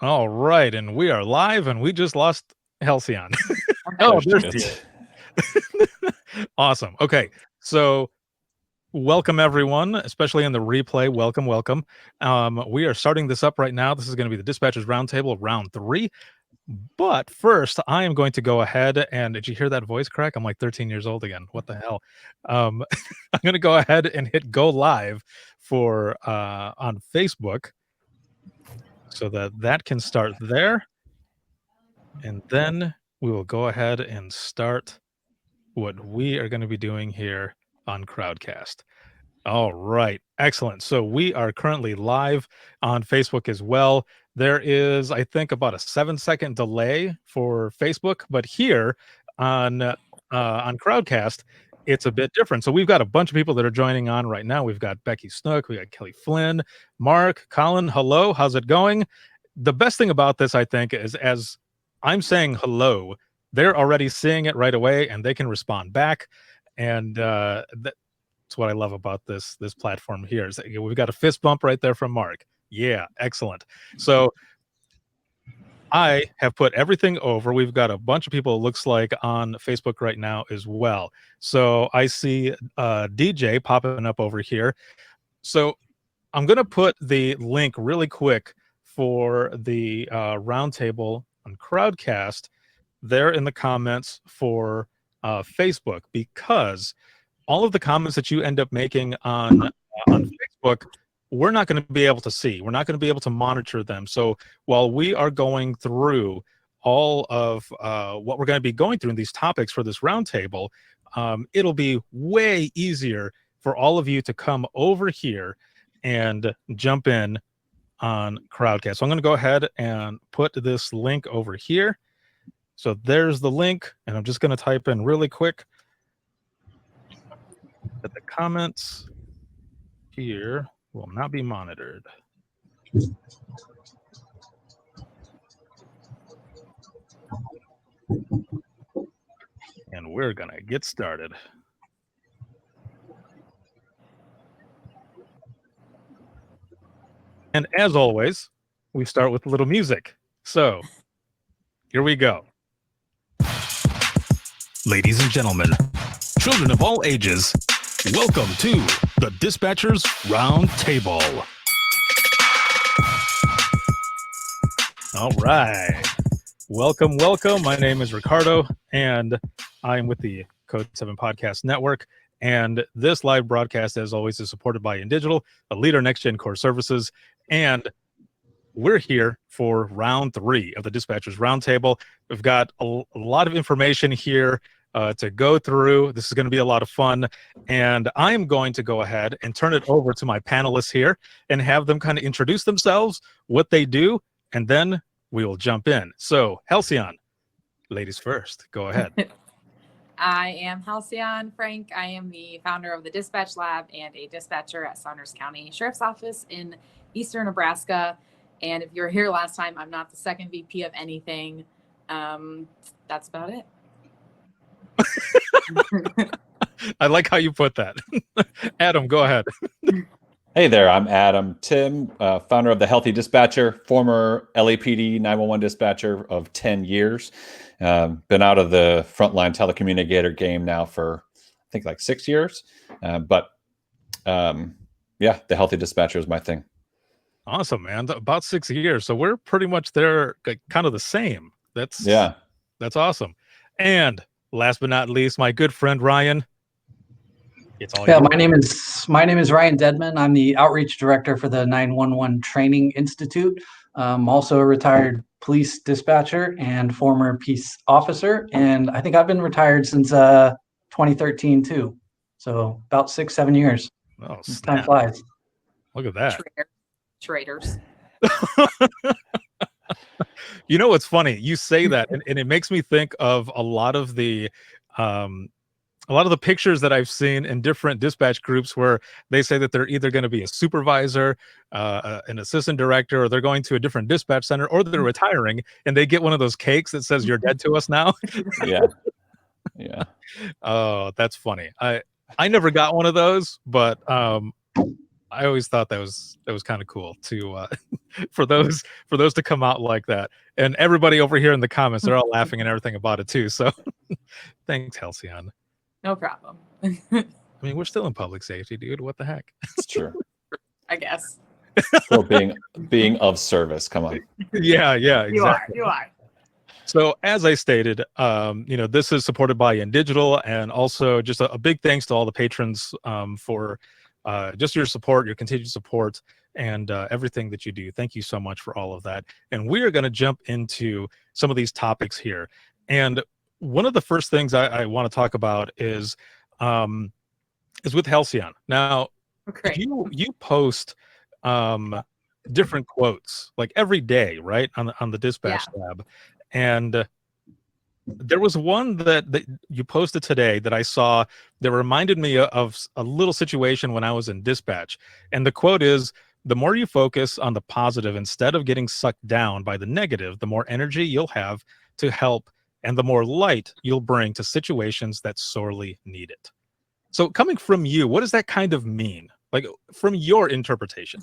All right, and we are live, and we just lost Halcyon. Oh, there's the awesome. Okay, so welcome everyone, especially in the replay. Welcome. We are starting this up right now. This is going to be the Dispatchers Roundtable, round 3. But first, I am going to go ahead and did you hear that voice crack? I'm like 13 years old again. What the hell? I'm going to go ahead and hit go live for on Facebook, so that can start there. And then we will go ahead and start what we are going to be doing here on Crowdcast. All right. Excellent. So we are currently live on Facebook as well. There is, I think, about a 7-second delay for Facebook, but here on Crowdcast, it's a bit different. So we've got a bunch of people that are joining on right now. We've got Becky Snook, we got Kelly Flynn, Mark, Colin. Hello. How's it going? The best thing about this, I think, is as I'm saying hello, they're already seeing it right away and they can respond back. And that's what I love about this platform here. Is we've got a fist bump right there from Mark. Yeah, excellent. So I have put everything over. We've got a bunch of people, it looks like, on Facebook right now as well. So I see DJ popping up over here. So I'm going to put the link really quick for the roundtable on Crowdcast there in the comments for Facebook, because all of the comments that you end up making on Facebook, we're not going to be able to see. We're not going to be able to monitor them. So while we are going through all of what we're going to be going through in these topics for this roundtable, it'll be way easier for all of you to come over here and jump in on Crowdcast. So I'm going to go ahead and put this link over here. So there's the link, and I'm just going to type in really quick that the comments here will not be monitored. And we're going to get started. And as always, we start with a little music. So here we go. Ladies and gentlemen, children of all ages, welcome to the Dispatchers Roundtable. All right. Welcome. My name is Ricardo, and I'm with the Code 7 Podcast Network. And this live broadcast, as always, is supported by InDigital, a leader in next-gen core services. And we're here for round 3 of the Dispatchers Roundtable. We've got a lot of information here to go through. This is going to be a lot of fun. And I'm going to go ahead and turn it over to my panelists here and have them kind of introduce themselves, what they do, and then we will jump in. So, Halcyon, ladies first. Go ahead. I am Halcyon Frank. I am the founder of the Dispatch Lab and a dispatcher at Saunders County Sheriff's Office in eastern Nebraska. And if you were here last time, I'm not the second VP of anything. That's about it. I like how you put that. Adam, go ahead. Hey there, I'm Adam Timm, founder of the Healthy Dispatcher, former LAPD 911 dispatcher of 10 years. Been out of the frontline telecommunicator game now for, I think, like 6 years. Yeah, the Healthy Dispatcher is my thing. Awesome, man. About 6 years. So we're pretty much there, kind of the same. That's awesome. And last but not least, my good friend Ryan. It's all yours. My name is Ryan Dedmon. I'm the outreach director for the 911 Training Institute. I'm also a retired police dispatcher and former peace officer. And I think I've been retired since 2013 too. So about 6-7 years. Oh, time flies. Look at that. Traitors. You know what's funny? You say that, and it makes me think of a lot of the pictures that I've seen in different dispatch groups where they say that they're either going to be a supervisor, an assistant director, or they're going to a different dispatch center, or they're retiring, and they get one of those cakes that says "You're dead to us now." Oh, that's funny. I never got one of those, but I always thought that was kind of cool to for those to come out like that. And everybody over here in the comments, they're all laughing and everything about it too. So thanks, Halcyon. No problem. I mean, we're still in public safety, dude. What the heck? It's true. I guess. Still being of service. Come on. Yeah, exactly. You are. So as I stated, this is supported by InDigital, and also just a big thanks to all the patrons for just your support, your continued support, and everything that you do. Thank you so much for all of that. And we are going to jump into some of these topics here. And one of the first things I want to talk about is with Halcyon. Now, Okay. you post different quotes like every day, right, on the Dispatch Lab. And there was one that you posted today that I saw that reminded me of a little situation when I was in dispatch. And the quote is, "The more you focus on the positive instead of getting sucked down by the negative, the more energy you'll have to help and the more light you'll bring to situations that sorely need it." So coming from you, what does that kind of mean? Like from your interpretation?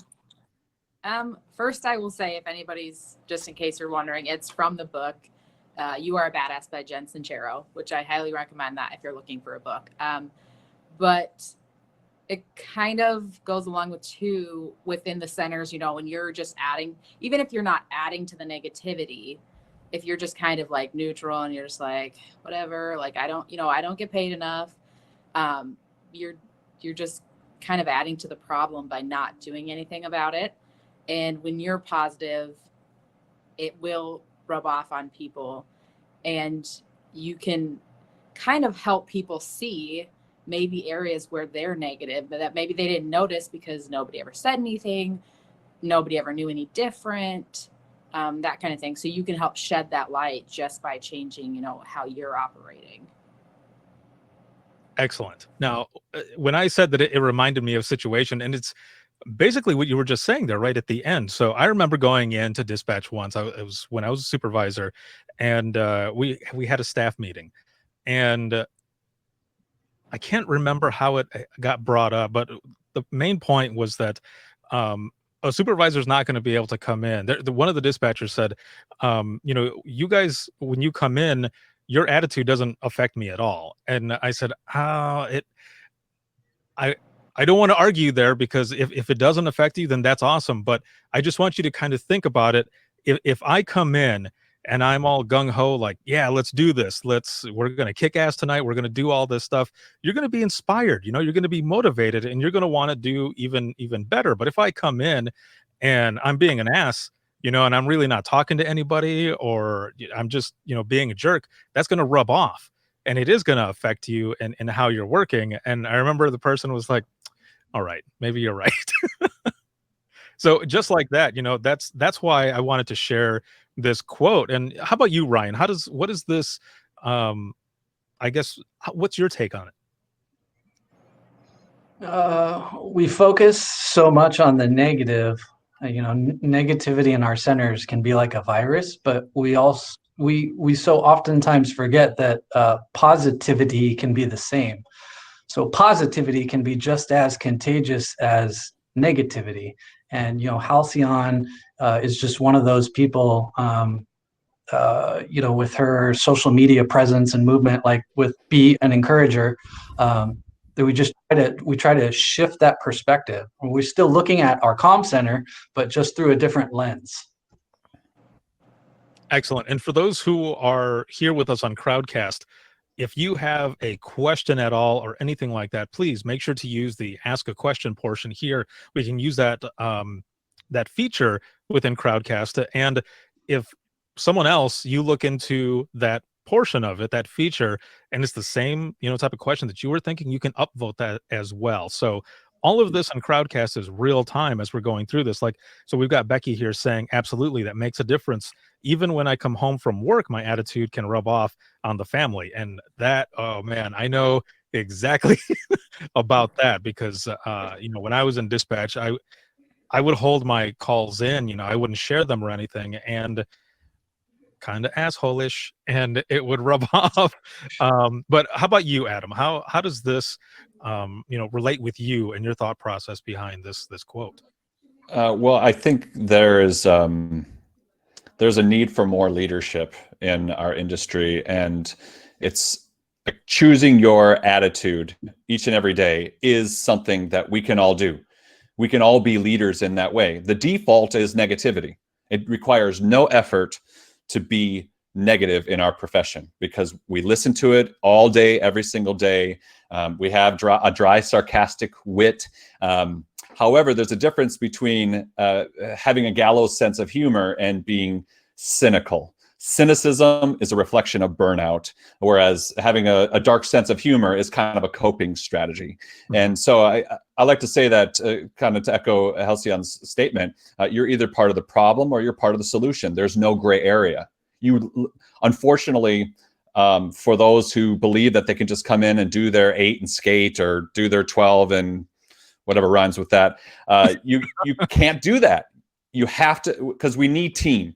First, I will say, if anybody's, just in case you're wondering, it's from the book You Are a Badass by Jen Sincero, which I highly recommend that if you're looking for a book. But it kind of goes along with too within the centers, when you're just adding, even if you're not adding to the negativity, if you're just kind of like neutral and you're just like, whatever, like I don't get paid enough. You're just kind of adding to the problem by not doing anything about it. And when you're positive, it will rub off on people, and you can kind of help people see maybe areas where they're negative, but that maybe they didn't notice because nobody ever said anything, nobody ever knew any different, that kind of thing. So you can help shed that light just by changing, how you're operating. Excellent. Now, when I said that it reminded me of situation, and it's basically what you were just saying there right at the end. So I remember going into dispatch once. It was when I was a supervisor, and we had a staff meeting, and I can't remember how it got brought up, but the main point was that a supervisor is not going to be able to come in. One of the dispatchers said, you guys, when you come in, your attitude doesn't affect me at all. And I said, I don't want to argue there, because if it doesn't affect you, then that's awesome. But I just want you to kind of think about it. If I come in and I'm all gung-ho, like, yeah, let's do this. We're going to kick ass tonight. We're going to do all this stuff. You're going to be inspired, you're going to be motivated, and you're going to want to do even better. But if I come in and I'm being an ass, and I'm really not talking to anybody, or I'm just, being a jerk, that's going to rub off. And it is going to affect you and how you're working. And I remember the person was like, all right, maybe you're right. So just like that, that's why I wanted to share this quote. And how about you, Ryan? What is this? I guess, what's your take on it? We focus so much on the negative. Negativity in our centers can be like a virus, but we so oftentimes forget that positivity can be the same. So positivity can be just as contagious as negativity. And, Halcyon is just one of those people, with her social media presence and movement, like with Be an Encourager, that we try to shift that perspective. We're still looking at our comm center, but just through a different lens. Excellent. And for those who are here with us on Crowdcast, if you have a question at all or anything like that, please make sure to use the Ask a Question portion here. We can use that that feature within Crowdcast. And if someone else, you look into that portion of it, that feature, and it's the same type of question that you were thinking, you can upvote that as well. So all of this on Crowdcast is real time as we're going through this. So we've got Becky here saying, absolutely, that makes a difference. Even when I come home from work, my attitude can rub off on the family. And that, oh man, I know exactly about that, because when I was in dispatch, I would hold my calls in, I wouldn't share them or anything. And kind of asshole-ish, and it would rub off. But how about you, Adam? How does this relate with you and your thought process behind this quote? Well, I think there's a need for more leadership in our industry, and it's choosing your attitude each and every day is something that we can all do. We can all be leaders in that way. The default is negativity. It requires no effort to be negative in our profession because we listen to it all day, every single day. We have a dry, sarcastic wit. However, there's a difference between having a gallows sense of humor and being cynical. Cynicism is a reflection of burnout, whereas having a dark sense of humor is kind of a coping strategy. And so I like to say that, kind of to echo Halcyon's statement, you're either part of the problem or you're part of the solution. There's no gray area. Unfortunately, for those who believe that they can just come in and do their 8 and skate or do their 12 and whatever rhymes with that, you can't do that. You have to, because we need team.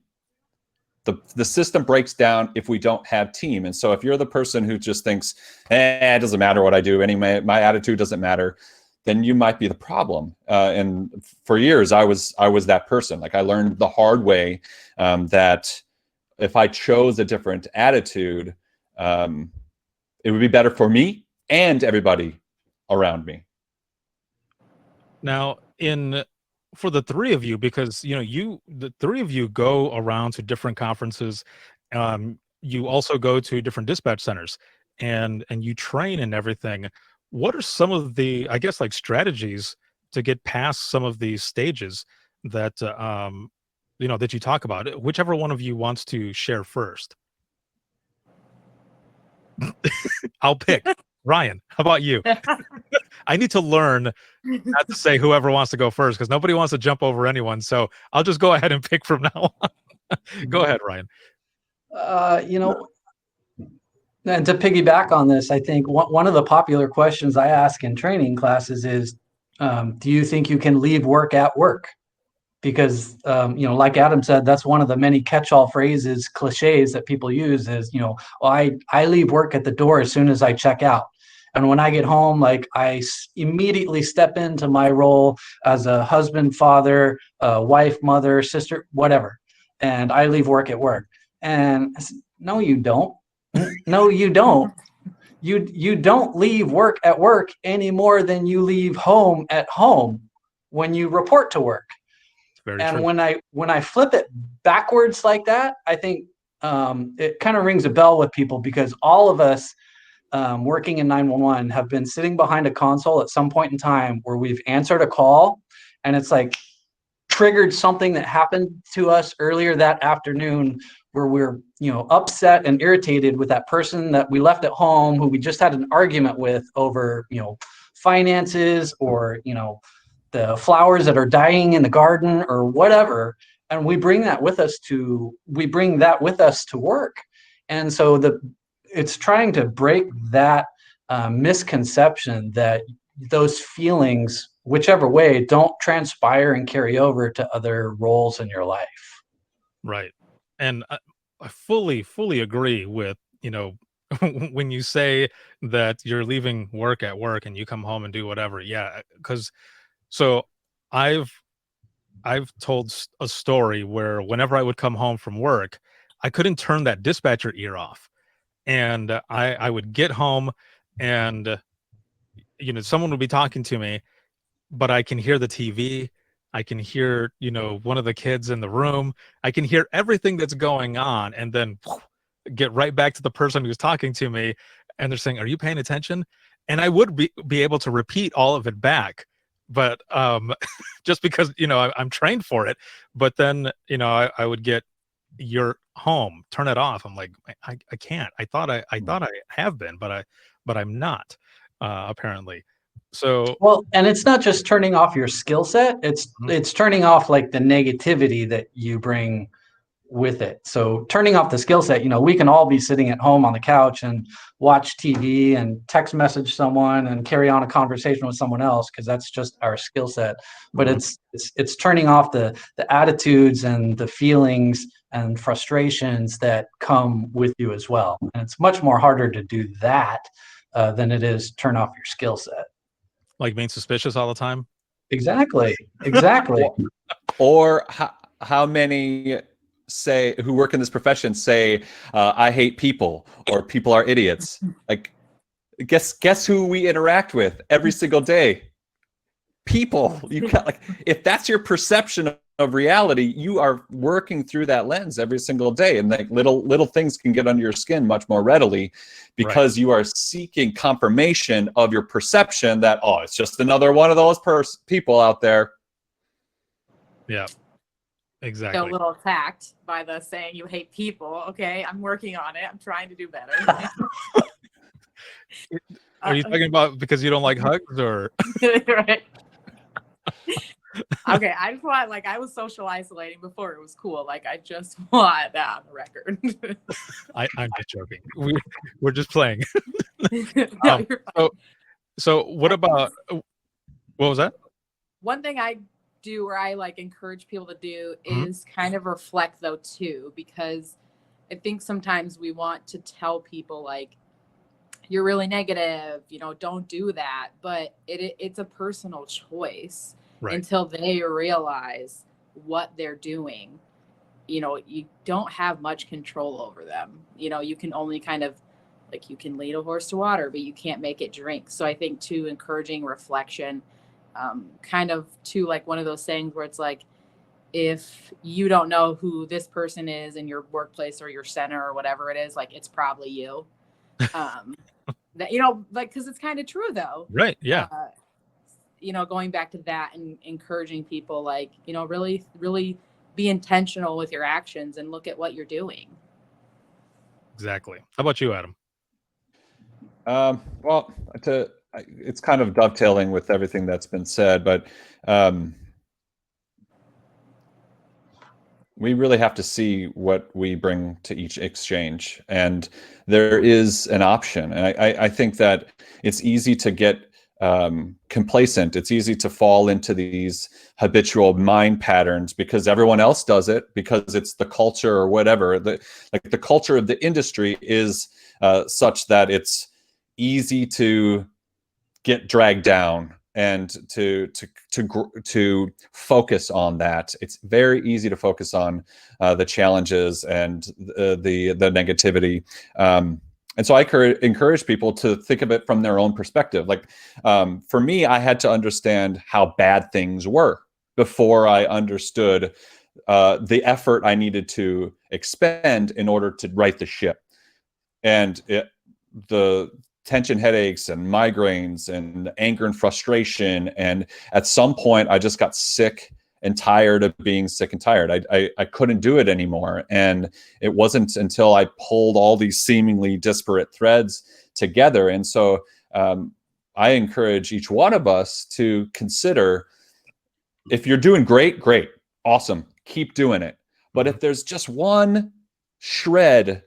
The system breaks down if we don't have team. And so if you're the person who just thinks, it doesn't matter what I do anyway, my attitude doesn't matter, then you might be the problem. And for years, I was that person. Like I learned the hard way that if I chose a different attitude, it would be better for me and everybody around me. Now, for the three of you, because the three of you go around to different conferences, you also go to different dispatch centers, and you train and everything. What are some of the, I guess, like strategies to get past some of these stages that that you talk about? Whichever one of you wants to share first. I'll pick. Ryan, how about you? I need to learn not to say whoever wants to go first because nobody wants to jump over anyone. So I'll just go ahead and pick from now on. Go ahead, Ryan. And to piggyback on this, I think one of the popular questions I ask in training classes is, do you think you can leave work at work? Because, like Adam said, that's one of the many catch-all phrases, cliches that people use is, I leave work at the door as soon as I check out. And when I get home, like I immediately step into my role as a husband, father, wife, mother, sister, whatever. And I leave work at work. And I said, no, you don't. No, you don't. You don't leave work at work any more than you leave home at home when you report to work. And true. when I flip it backwards like that, I think it kind of rings a bell with people because all of us working in 911 have been sitting behind a console at some point in time where we've answered a call and it's like triggered something that happened to us earlier that afternoon where we're upset and irritated with that person that we left at home who we just had an argument with over finances or the flowers that are dying in the garden or whatever, and we bring that with us to work. And so it's trying to break that misconception that those feelings, whichever way, don't transpire and carry over to other roles in your life. Right. And I fully agree with, when you say that you're leaving work at work and you come home and do whatever. Yeah, because so I've told a story where whenever I would come home from work, I couldn't turn that dispatcher ear off. And I would get home and, someone would be talking to me, but I can hear the TV. I can hear, one of the kids in the room. I can hear everything that's going on and then get right back to the person who's talking to me. And they're saying, are you paying attention? And I would be able to repeat all of it back. But just because, I'm trained for it. But then, I would get, you're home, turn it off. I'm like, I can't. I thought I have been, but I'm not, apparently. So well, and it's not just turning off your skill set, it's turning off like the negativity that you bring with it. So turning off the skill set, we can all be sitting at home on the couch and watch TV and text message someone and carry on a conversation with someone else because that's just our skill set. But it's turning off the attitudes and the feelings and frustrations that come with you as well. And it's much more harder to do that than it is turn off your skill set. Like being suspicious all the time. Exactly. Exactly. Or how many say who work in this profession say I hate people or people are idiots? Like guess who we interact with every single day? People. You got, like, if that's your perception of reality, you are working through that lens every single day, and like little things can get under your skin much more readily because you are seeking confirmation of your perception that, oh, it's just another one of those people out there. Yeah, exactly. A little attacked by the saying you hate people. Okay, I'm working on it. I'm trying to do better. Are you talking about because you don't like hugs, or? Right. Okay, I just want, like, I was social isolating before it was cool. Like, I just want that on the record. I'm just joking. We're just playing. No, you're fine. So what about, what was that? One thing I do, or I like encourage people to do, is kind of reflect though too, because I think sometimes we want to tell people like, you're really negative, you know, don't do that. But it's a personal choice until they realize what they're doing. You know, you don't have much control over them. You know, you can only kind of, like, you can lead a horse to water, but you can't make it drink. So I think too, encouraging reflection, kind of to like one of those sayings where it's like, if you don't know who this person is in your workplace or your center or whatever it is, like, it's probably you. That, you know, like, because it's kind of true though. Right. Yeah. You know, going back to that and encouraging people, like, you know, really, really be intentional with your actions and look at what you're doing. Exactly. How about you, Adam? Well, it's kind of dovetailing with everything that's been said, but we really have to see what we bring to each exchange, and there is an option. And I think that it's easy to get complacent. It's easy to fall into these habitual mind patterns because everyone else does it, because it's the culture or whatever. The culture of the industry is such that it's easy to get dragged down and to focus on that. It's very easy to focus on the challenges and the negativity. And so I encourage people to think of it from their own perspective. Like, for me, I had to understand how bad things were before I understood the effort I needed to expend in order to right the ship. And the tension headaches and migraines and anger and frustration. And at some point, I just got sick and tired of being sick and tired. I couldn't do it anymore. And it wasn't until I pulled all these seemingly disparate threads together. And so I encourage each one of us to consider, if you're doing great, awesome, keep doing it. But if there's just one shred,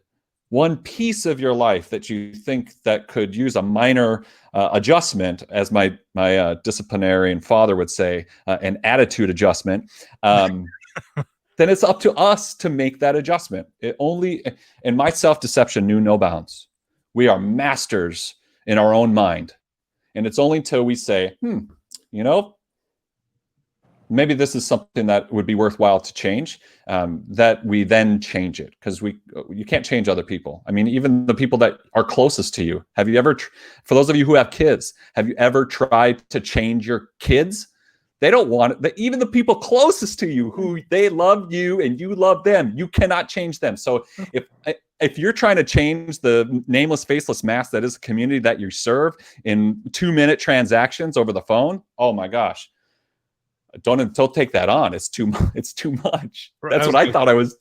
one piece of your life that you think that could use a minor adjustment, as my disciplinarian father would say, an attitude adjustment, then it's up to us to make that adjustment. And my self-deception knew no bounds. We are masters in our own mind. And it's only till we say, you know, maybe this is something that would be worthwhile to change, that we then change it, because you can't change other people. I mean, even the people that are closest to you. Have you ever, for those of you who have kids, have you ever tried to change your kids? They don't want it. Even the people closest to you, who they love you and you love them, you cannot change them. So if you're trying to change the nameless, faceless mass that is a community that you serve in 2-minute transactions over the phone, oh my gosh. Don't take that on. It's too much. That's what I thought I was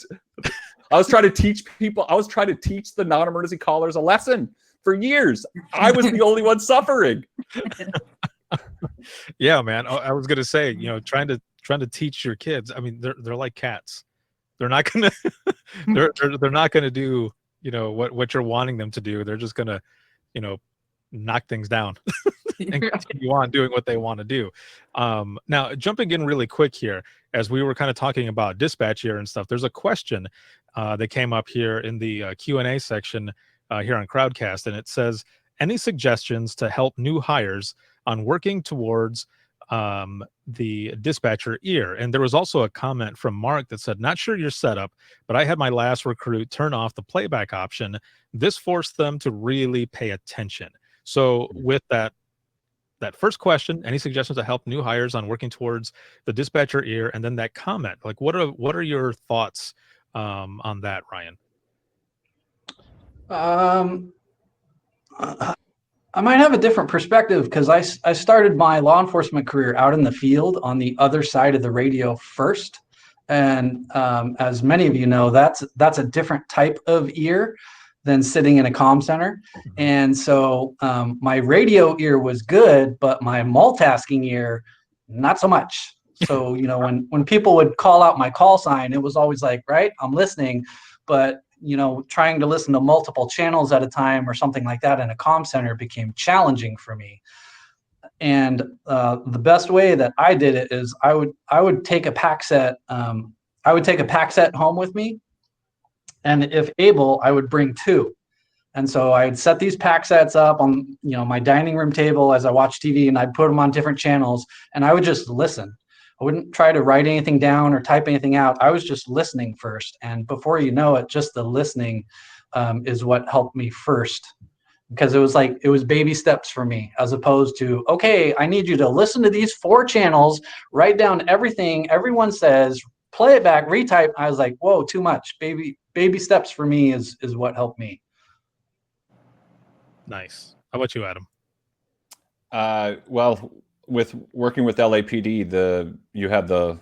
trying to teach people. I was trying to teach the non-emergency callers a lesson for years. I was the only one suffering. Yeah, man. I was gonna say, you know, trying to teach your kids. I mean, they're like cats. They're not gonna they're not gonna do, you know, what you're wanting them to do. They're just gonna, you know, knock things down. and continue on doing what they want to do. Now, jumping in really quick here, as we were kind of talking about dispatch here and stuff, there's a question that came up here in the Q&A section here on Crowdcast, and it says, any suggestions to help new hires on working towards the dispatcher ear? And there was also a comment from Mark that said, not sure your setup, but I had my last recruit turn off the playback option. This forced them to really pay attention. So with that first question, any suggestions to help new hires on working towards the dispatcher ear? And then that comment, like what are your thoughts on that, Ryan? I might have a different perspective because I started my law enforcement career out in the field on the other side of the radio first. And as many of you know, that's a different type of ear than sitting in a comm center. And so my radio ear was good, but my multitasking ear, not so much. So, you know, when people would call out my call sign, it was always like, right, I'm listening, but you know, trying to listen to multiple channels at a time or something like that in a comm center became challenging for me. And the best way that I did it is I would take a pack set. I would take a pack set home with me, and if able, I would bring two. And so I'd set these pack sets up on, you know, my dining room table as I watch TV, and I'd put them on different channels, and I would just listen. I wouldn't try to write anything down or type anything out. I was just listening first. And before you know it, just the listening is what helped me first, because it was baby steps for me, as opposed to, okay, I need you to listen to these 4 channels, write down everything everyone says, play it back, retype. I was like, whoa, too much. Baby steps for me is what helped me. Nice. How about you, Adam? Well, with working with LAPD, you have the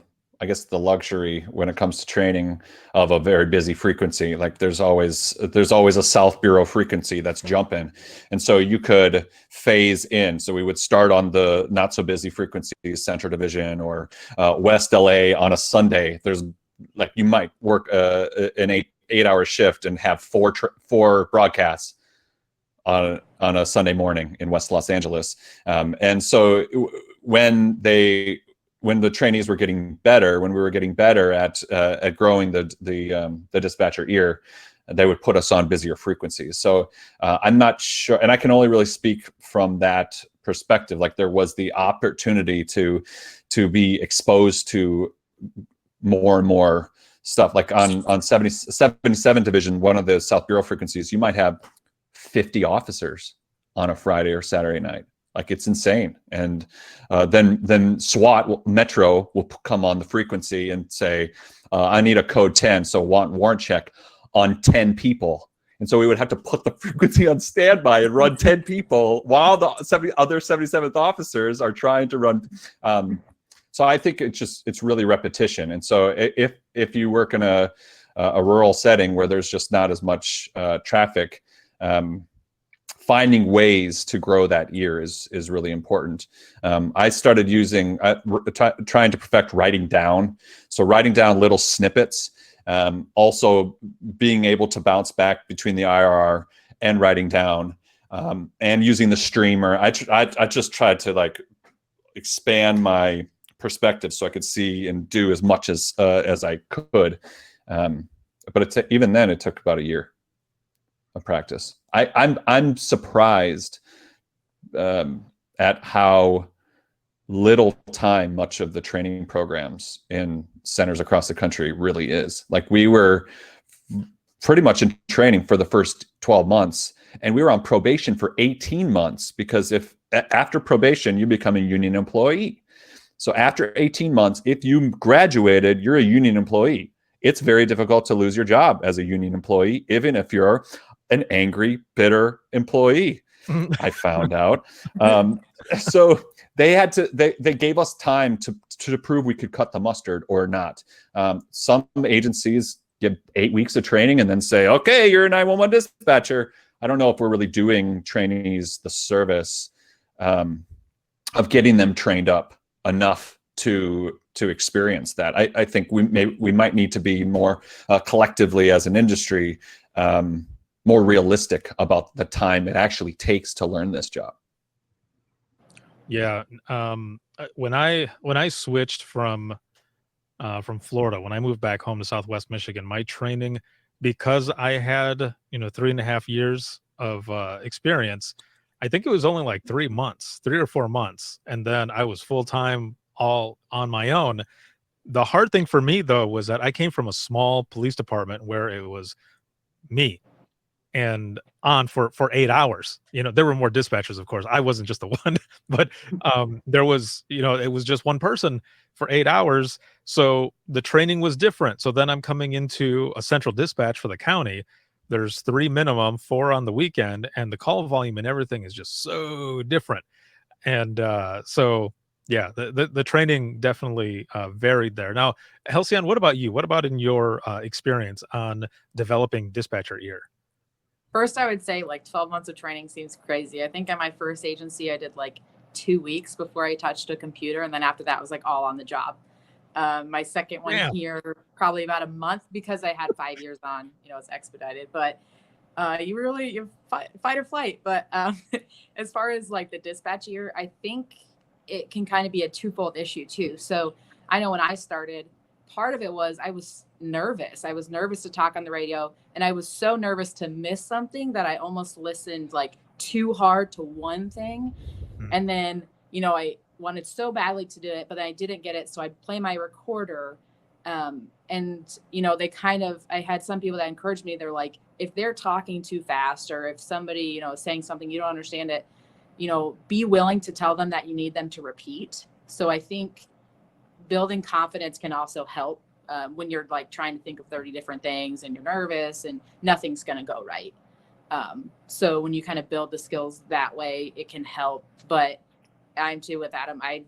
luxury when it comes to training of a very busy frequency. Like there's always a South Bureau frequency that's jumping, and so you could phase in. So we would start on the not so busy frequencies, Central Division or West LA on a Sunday. There's like you might work an 8-hour shift and have four broadcasts on a Sunday morning in West Los Angeles. And so when the trainees were getting better, when we were getting better at growing the dispatcher ear, they would put us on busier frequencies. So I'm not sure, and I can only really speak from that perspective. Like there was the opportunity to be exposed to more and more stuff. Like on 77 Division, one of the South Bureau frequencies, you might have 50 officers on a Friday or Saturday night. Like it's insane. And then SWAT Metro will come on the frequency and say, I need a code 10, so want warrant check on 10 people. And so we would have to put the frequency on standby and run 10 people while the other 77th officers are trying to run. So I think it's really repetition. And so if you work in a rural setting where there's just not as much traffic, finding ways to grow that ear is really important. I started trying to perfect writing down. So writing down little snippets, also being able to bounce back between the IRR and writing down, and using the streamer. I just tried to like expand my perspective so I could see and do as much as I could. But even then, it took about a year of practice. I'm surprised at how little time much of the training programs in centers across the country really is. Like we were pretty much in training for the first 12 months, and we were on probation for 18 months, because if after probation you become a union employee. So after 18 months, if you graduated, you're a union employee. It's very difficult to lose your job as a union employee, even if you're an angry, bitter employee. I found out. So they gave us time to prove we could cut the mustard or not. Some agencies give 8 weeks of training and then say, okay, you're a 911 dispatcher. I don't know if we're really doing trainees the service of getting them trained up enough to experience that. I think we might need to be more collectively as an industry more realistic about the time it actually takes to learn this job. Yeah. When I switched from Florida, when I moved back home to Southwest Michigan, my training, because I had 3.5 years of experience, I think it was only like 3 months, 3 or 4 months, and then I was full time all on my own. The hard thing for me though was that I came from a small police department where it was me and on for 8 hours. There were more dispatchers, of course. I wasn't just the one, but there was, it was just one person for 8 hours. So the training was different. So then I'm coming into a central dispatch for the county. There's three minimum, four on the weekend, and the call volume and everything is just so different. And so yeah, the training definitely varied there. Now, Halcyon, what about you? What about in your experience on developing dispatcher ear? First, I would say like 12 months of training seems crazy. I think at my first agency, I did like 2 weeks before I touched a computer. And then after that was like all on the job. My second one here, probably about a month because I had 5 years on, it's expedited, but you fight or flight. But as far as like the dispatch year, I think it can kind of be a twofold issue too. So I know when I started, part of it was I was nervous. I was nervous to talk on the radio, and I was so nervous to miss something that I almost listened like too hard to one thing. And then, I wanted so badly to do it, but then I didn't get it. So I'd play my recorder. And, I had some people that encouraged me. They're like, if they're talking too fast, or if somebody, is saying something, you don't understand it, be willing to tell them that you need them to repeat. So I think building confidence can also help when you're like trying to think of 30 different things and you're nervous and nothing's going to go right. So when you kind of build the skills that way, it can help. But I'm too with Adam. I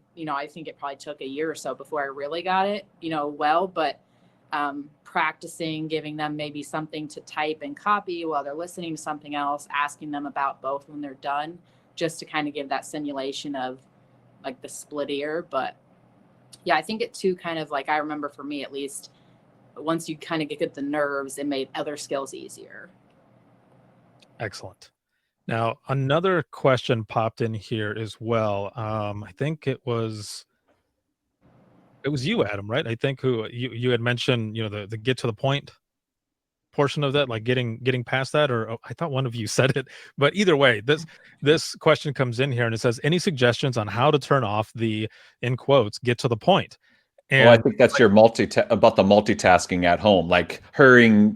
think it probably took a year or so before I really got it, well, but practicing, giving them maybe something to type and copy while they're listening to something else, asking them about both when they're done, just to kind of give that simulation of like the split ear. But yeah, I think it too kind of like, I remember for me at least, once you kind of get the nerves, it made other skills easier. Excellent. Now, another question popped in here as well. I think it was you, Adam, right? I think who you had mentioned, the get to the point portion of that, like getting past that, or I thought one of you said it. But either way, this question comes in here and it says, any suggestions on how to turn off the, in quotes, get to the point? And I think that's your about the multitasking at home, like hurrying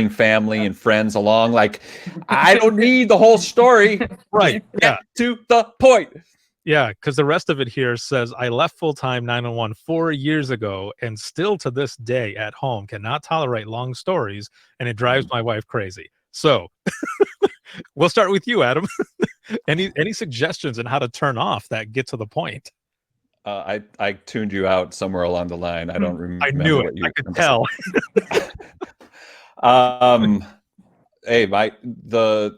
family and friends along. Like, I don't need the whole story. Right. Yeah. To the point. Yeah, because the rest of it here says, I left full-time 911 4 years ago and still to this day at home cannot tolerate long stories, and it drives my wife crazy. So we'll start with you, Adam. Any suggestions on how to turn off that get to the point? I tuned you out somewhere along the line. I don't remember. I knew it. I could tell. Hey, so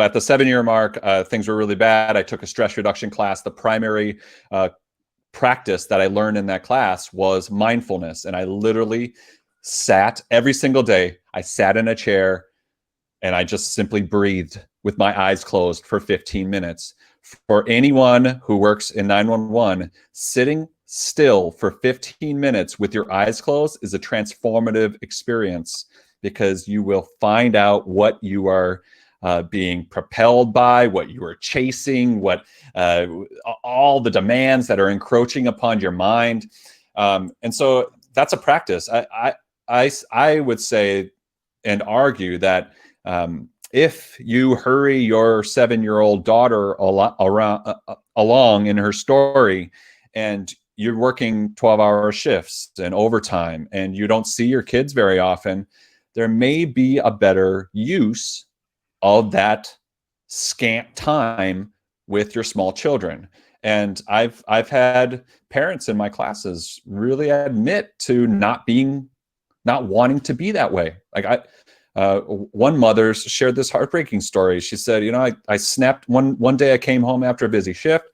at the 7-year mark, things were really bad. I took a stress reduction class. The primary practice that I learned in that class was mindfulness, and I literally sat every single day. I sat in a chair and I just simply breathed with my eyes closed for 15 minutes. For anyone who works in 911, sitting still for 15 minutes with your eyes closed is a transformative experience, because you will find out what you are being propelled by, what you are chasing, what all the demands that are encroaching upon your mind. And so that's a practice. I would say and argue that if you hurry your 7-year-old daughter along in her story, and you're working 12-hour shifts and overtime, and you don't see your kids very often, there may be a better use of that scant time with your small children. And I've had parents in my classes really admit to not wanting to be that way. Like one mother shared this heartbreaking story. She said, I snapped one day. I came home after a busy shift,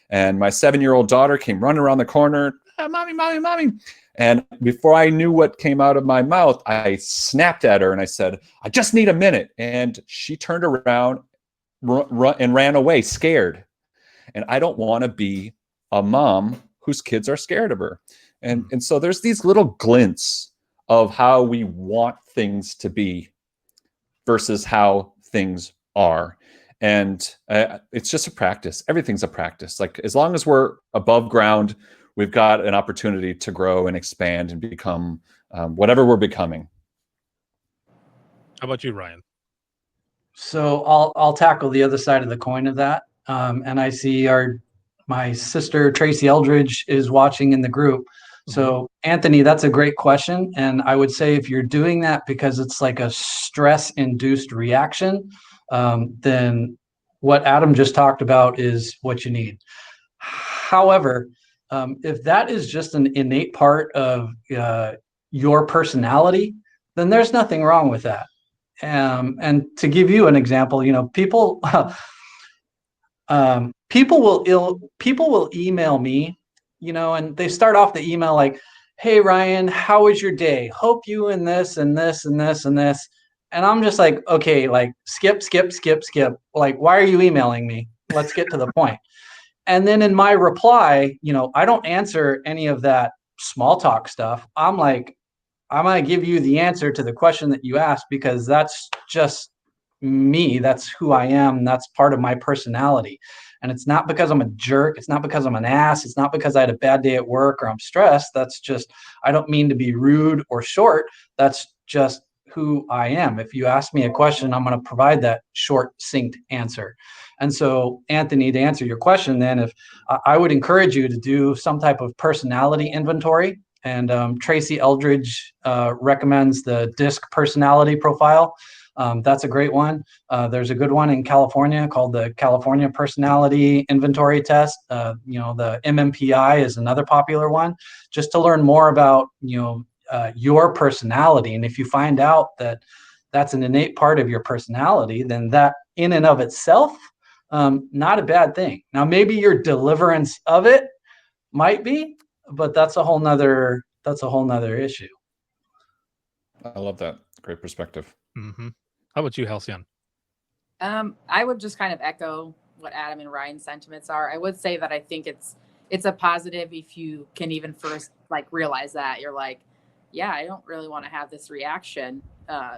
and my 7-year-old daughter came running around the corner, mommy, mommy, mommy. And before I knew what came out of my mouth, I snapped at her and I said, I just need a minute. And she turned around and ran away scared. And I don't want to be a mom whose kids are scared of her. And so there's these little glints of how we want things to be versus how things are. And it's just a practice. Everything's a practice. Like, as long as we're above ground, we've got an opportunity to grow and expand and become whatever we're becoming. How about you, Ryan? So I'll tackle the other side of the coin of that. And I see my sister Tracy Eldridge is watching in the group. So Anthony, that's a great question. And I would say if you're doing that because it's like a stress-induced reaction, then what Adam just talked about is what you need. However, if that is just an innate part of your personality, then there's nothing wrong with that. And to give you an example, people people will email me, and they start off the email like, "Hey Ryan, how was your day? Hope you and this and this and this and this." And I'm just like, okay, like skip. Like, why are you emailing me? Let's get to the point. And then in my reply, I don't answer any of that small talk stuff. I'm like, I'm going to give you the answer to the question that you asked, because that's just me. That's who I am. That's part of my personality. And it's not because I'm a jerk. It's not because I'm an ass. It's not because I had a bad day at work or I'm stressed. That's just, I don't mean to be rude or short. That's just who I am. If you ask me a question, I'm going to provide that short, succinct answer. And so, Anthony, to answer your question, then, if I would encourage you to do some type of personality inventory. And Tracy Eldridge recommends the DISC personality profile. That's a great one. There's a good one in California called the California Personality Inventory Test. The MMPI is another popular one, just to learn more about your personality. And if you find out that that's an innate part of your personality, then that in and of itself, not a bad thing. Now, maybe your deliverance of it might be, but that's a whole nother issue. I love that. Great perspective. How about you, Halcyon? I would just kind of echo what Adam and Ryan's sentiments are. I would say that I think it's a positive if you can even first like realize that you're like, yeah, I don't really want to have this reaction.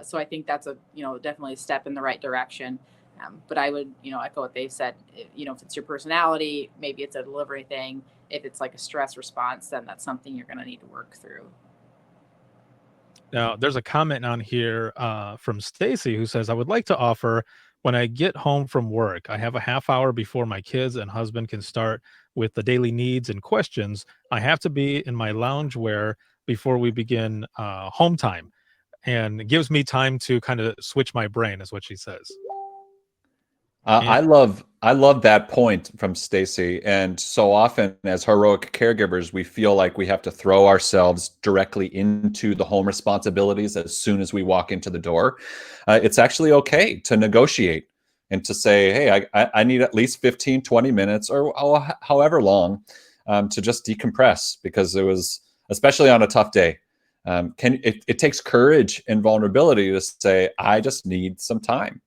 So I think that's definitely a step in the right direction. But I would, echo what they've said. If it's your personality, maybe it's a delivery thing. If it's like a stress response, then that's something you're going to need to work through. Now, there's a comment on here from Stacy who says, I would like to offer, when I get home from work, I have a half hour before my kids and husband can start with the daily needs and questions. I have to be in my loungewear before we begin home time, and it gives me time to kind of switch my brain, is what she says. I love that point from Stacy. And so often as heroic caregivers, we feel like we have to throw ourselves directly into the home responsibilities as soon as we walk into the door. It's actually okay to negotiate and to say, hey, I need at least 15, 20 minutes or however long to just decompress, because it was, especially on a tough day. It takes courage and vulnerability to say, I just need some time.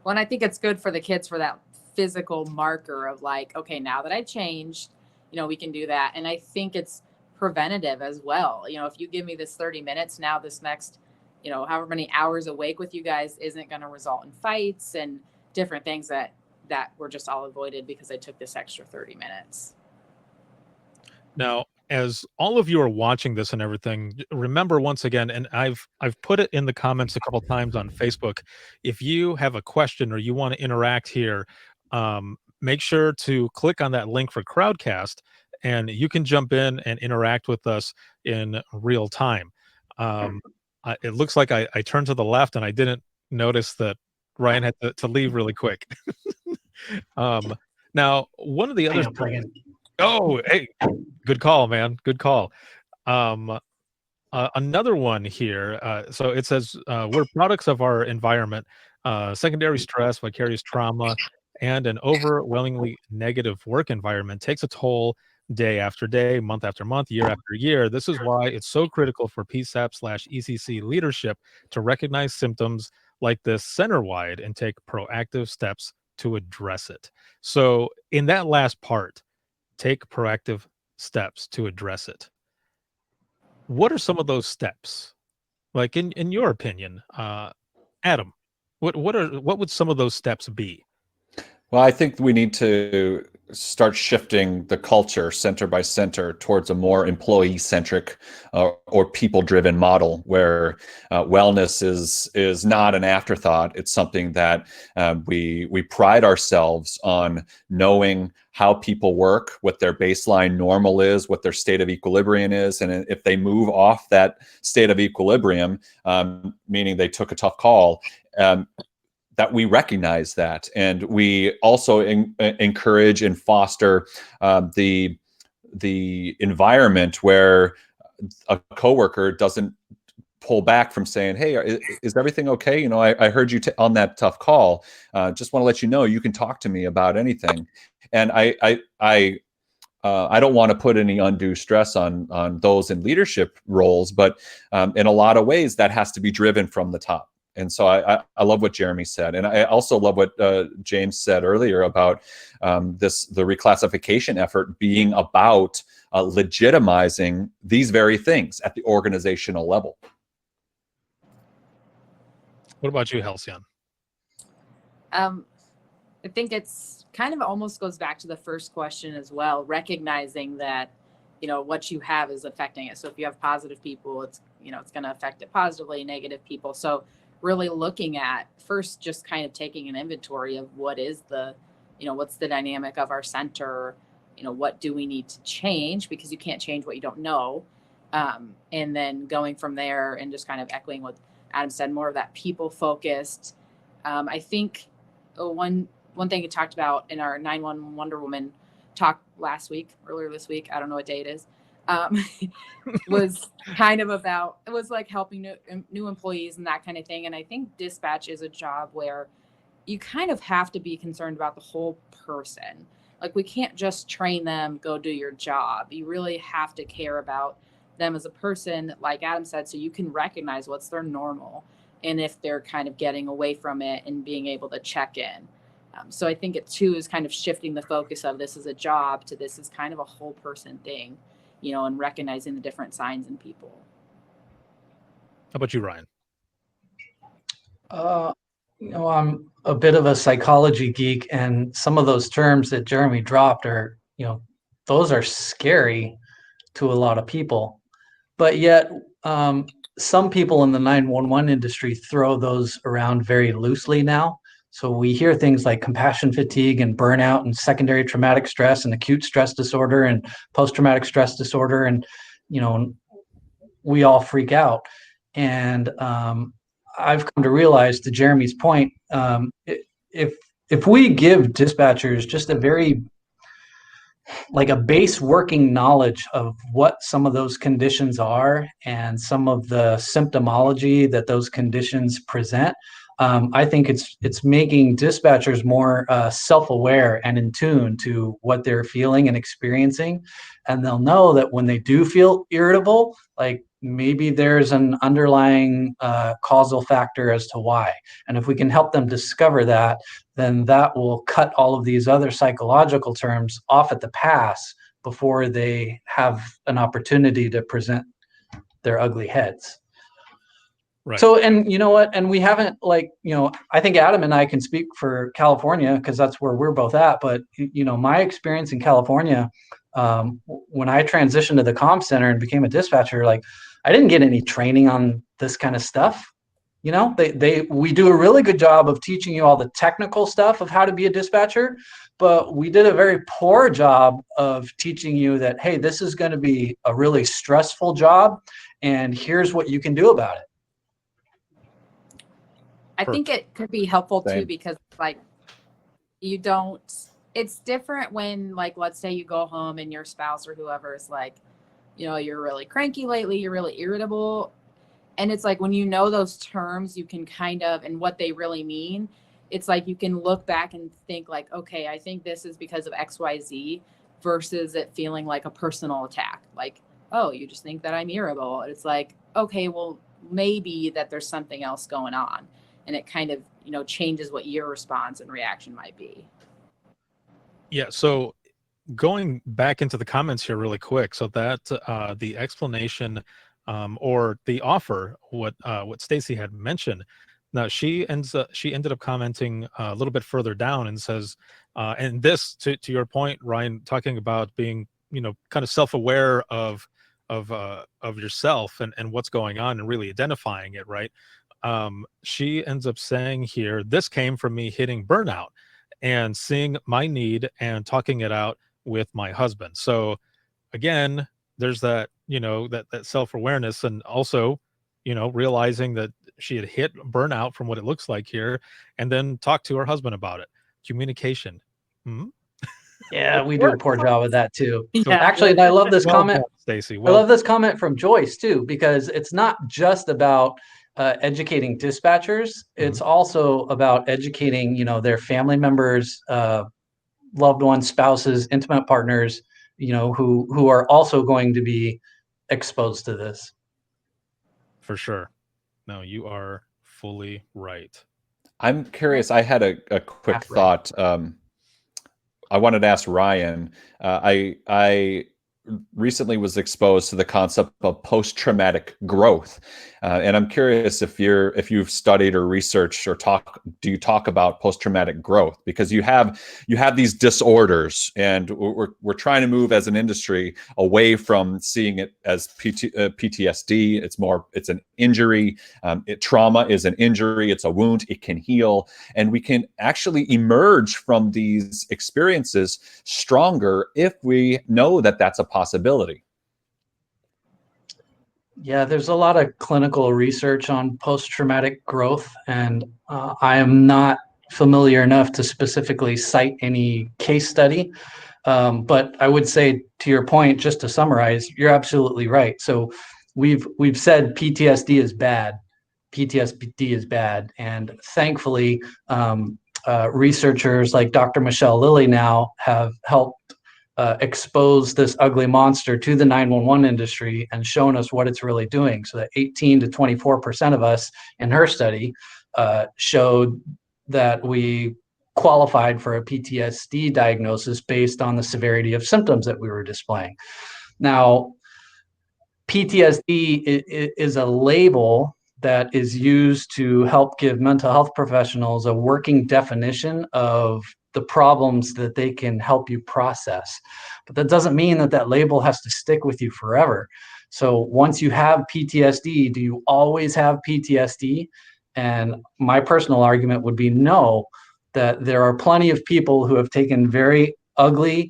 Well, and I think it's good for the kids for that physical marker of like, okay, now that I changed, we can do that. And I think it's preventative as well. If you give me this 30 minutes, now this next, however many hours awake with you guys isn't going to result in fights and different things that were just all avoided because I took this extra 30 minutes. Now, as all of you are watching this and everything, remember once again, and I've put it in the comments a couple times on Facebook, if you have a question or you want to interact here, make sure to click on that link for Crowdcast, and you can jump in and interact with us in real time. It looks like I turned to the left and I didn't notice that Ryan had to leave really quick. Now, one of the other... Oh, hey, good call, man. Good call. Another one here. So it says, we're products of our environment, secondary stress, vicarious trauma, and an overwhelmingly negative work environment takes a toll day after day, month after month, year after year. This is why it's so critical for PSAP/ECC leadership to recognize symptoms like this center-wide and take proactive steps to address it. So in that last part, take proactive steps to address it. What are some of those steps? Like in your opinion, Adam, what would some of those steps be? Well, I think we need to start shifting the culture center by center towards a more employee-centric or people-driven model where wellness is not an afterthought. It's something that we pride ourselves on knowing how people work, what their baseline normal is, what their state of equilibrium is, and if they move off that state of equilibrium, meaning they took a tough call. That we recognize that, and we also encourage and foster the environment where a coworker doesn't pull back from saying, "Hey, is everything okay? You know, I heard you on that tough call. Just want to let you know you can talk to me about anything." And I don't want to put any undue stress on those in leadership roles, but in a lot of ways that has to be driven from the top. And so I love what Jeremy said. And I also love what James said earlier about the reclassification effort being about legitimizing these very things at the organizational level. What about you, Halcyon? I think it's kind of almost goes back to the first question as well, recognizing that, you know, what you have is affecting it. So if you have positive people, it's, you know, it's going to affect it positively, negative people. So really looking at first, just kind of taking an inventory of what is the, you know, what's the dynamic of our center, you know, what do we need to change, because you can't change what you don't know. And then going from there and just kind of echoing what Adam said, more of that people focused. I think one thing you talked about in our 911 Wonder Woman talk earlier this week, I don't know what day it is, was kind of about, it was like helping new employees and that kind of thing. And I think dispatch is a job where you kind of have to be concerned about the whole person. Like, we can't just train them, go do your job. You really have to care about them as a person, like Adam said, so you can recognize what's their normal and if they're kind of getting away from it and being able to check in. So I think it too is kind of shifting the focus of this is a job to this is kind of a whole person thing, you know, and recognizing the different signs in people. How about you, Ryan? You know, I'm a bit of a psychology geek, and some of those terms that Jeremy dropped are, you know, those are scary to a lot of people. But yet, some people in the 911 industry throw those around very loosely now. So we hear things like compassion fatigue and burnout and secondary traumatic stress and acute stress disorder and post-traumatic stress disorder. And, you know, we all freak out. And I've come to realize, to Jeremy's point, if we give dispatchers just a very like a base working knowledge of what some of those conditions are and some of the symptomology that those conditions present, I think it's making dispatchers more self-aware and in tune to what they're feeling and experiencing. And they'll know that when they do feel irritable, like maybe there's an underlying causal factor as to why. And if we can help them discover that, then that will cut all of these other psychological terms off at the pass before they have an opportunity to present their ugly heads. Right. So, and you know what, and we haven't, like, you know, I think Adam and I can speak for California because that's where we're both at. But, you know, my experience in California, when I transitioned to the comm center and became a dispatcher, like, I didn't get any training on this kind of stuff. You know, we do a really good job of teaching you all the technical stuff of how to be a dispatcher, but we did a very poor job of teaching you that, hey, this is going to be a really stressful job, and here's what you can do about it. I think it could be helpful too, because like it's different when, like, let's say you go home and your spouse or whoever is like, you know, you're really cranky lately, you're really irritable. And it's like, when you know those terms, you can kind of, and what they really mean, it's like you can look back and think like, okay, I think this is because of XYZ, versus it feeling like a personal attack. Like, oh, you just think that I'm irritable. It's like, okay, well, maybe that there's something else going on. and it kind of, changes what your response and reaction might be. Yeah. So going back into the comments here really quick, so that the explanation or the offer, what Stacy had mentioned. Now she ended up commenting a little bit further down and says, and this to your point, Ryan, talking about being kind of self-aware of yourself and what's going on and really identifying it, right? She ends up saying here, this came from me hitting burnout and seeing my need and talking it out with my husband. So again, there's that, that self-awareness, and also, realizing that she had hit burnout from what it looks like here, and then talk to her husband about it. Communication. Hmm? Yeah, we do a poor job of that too. Yeah. Actually, I love this comment. Stacy. I love this comment from Joyce too, because it's not just about educating dispatchers. It's also about educating, their family members, loved ones, spouses, intimate partners, who are also going to be exposed to this. For sure. No, you are fully right. I'm curious. I had a quick thought. I wanted to ask Ryan. I recently was exposed to the concept of post-traumatic growth, and I'm curious if you've studied or researched or do you talk about post-traumatic growth, because you have these disorders, and we're trying to move as an industry away from seeing it as PTSD. It's an injury. Trauma is an injury. It's a wound. It can heal, and we can actually emerge from these experiences stronger if we know that that's a possibility. Yeah, there's a lot of clinical research on post-traumatic growth, and I am not familiar enough to specifically cite any case study. But I would say, to your point, just to summarize, you're absolutely right. So we've said PTSD is bad. PTSD is bad, and thankfully, researchers like Dr. Michelle Lilly now have helped expose this ugly monster to the 911 industry and shown us what it's really doing. So that 18 to 24% of us in her study showed that we qualified for a PTSD diagnosis based on the severity of symptoms that we were displaying. Now, PTSD is a label that is used to help give mental health professionals a working definition of the problems that they can help you process. But that doesn't mean that label has to stick with you forever. So once you have PTSD, do you always have PTSD? And my personal argument would be no, that there are plenty of people who have taken very ugly,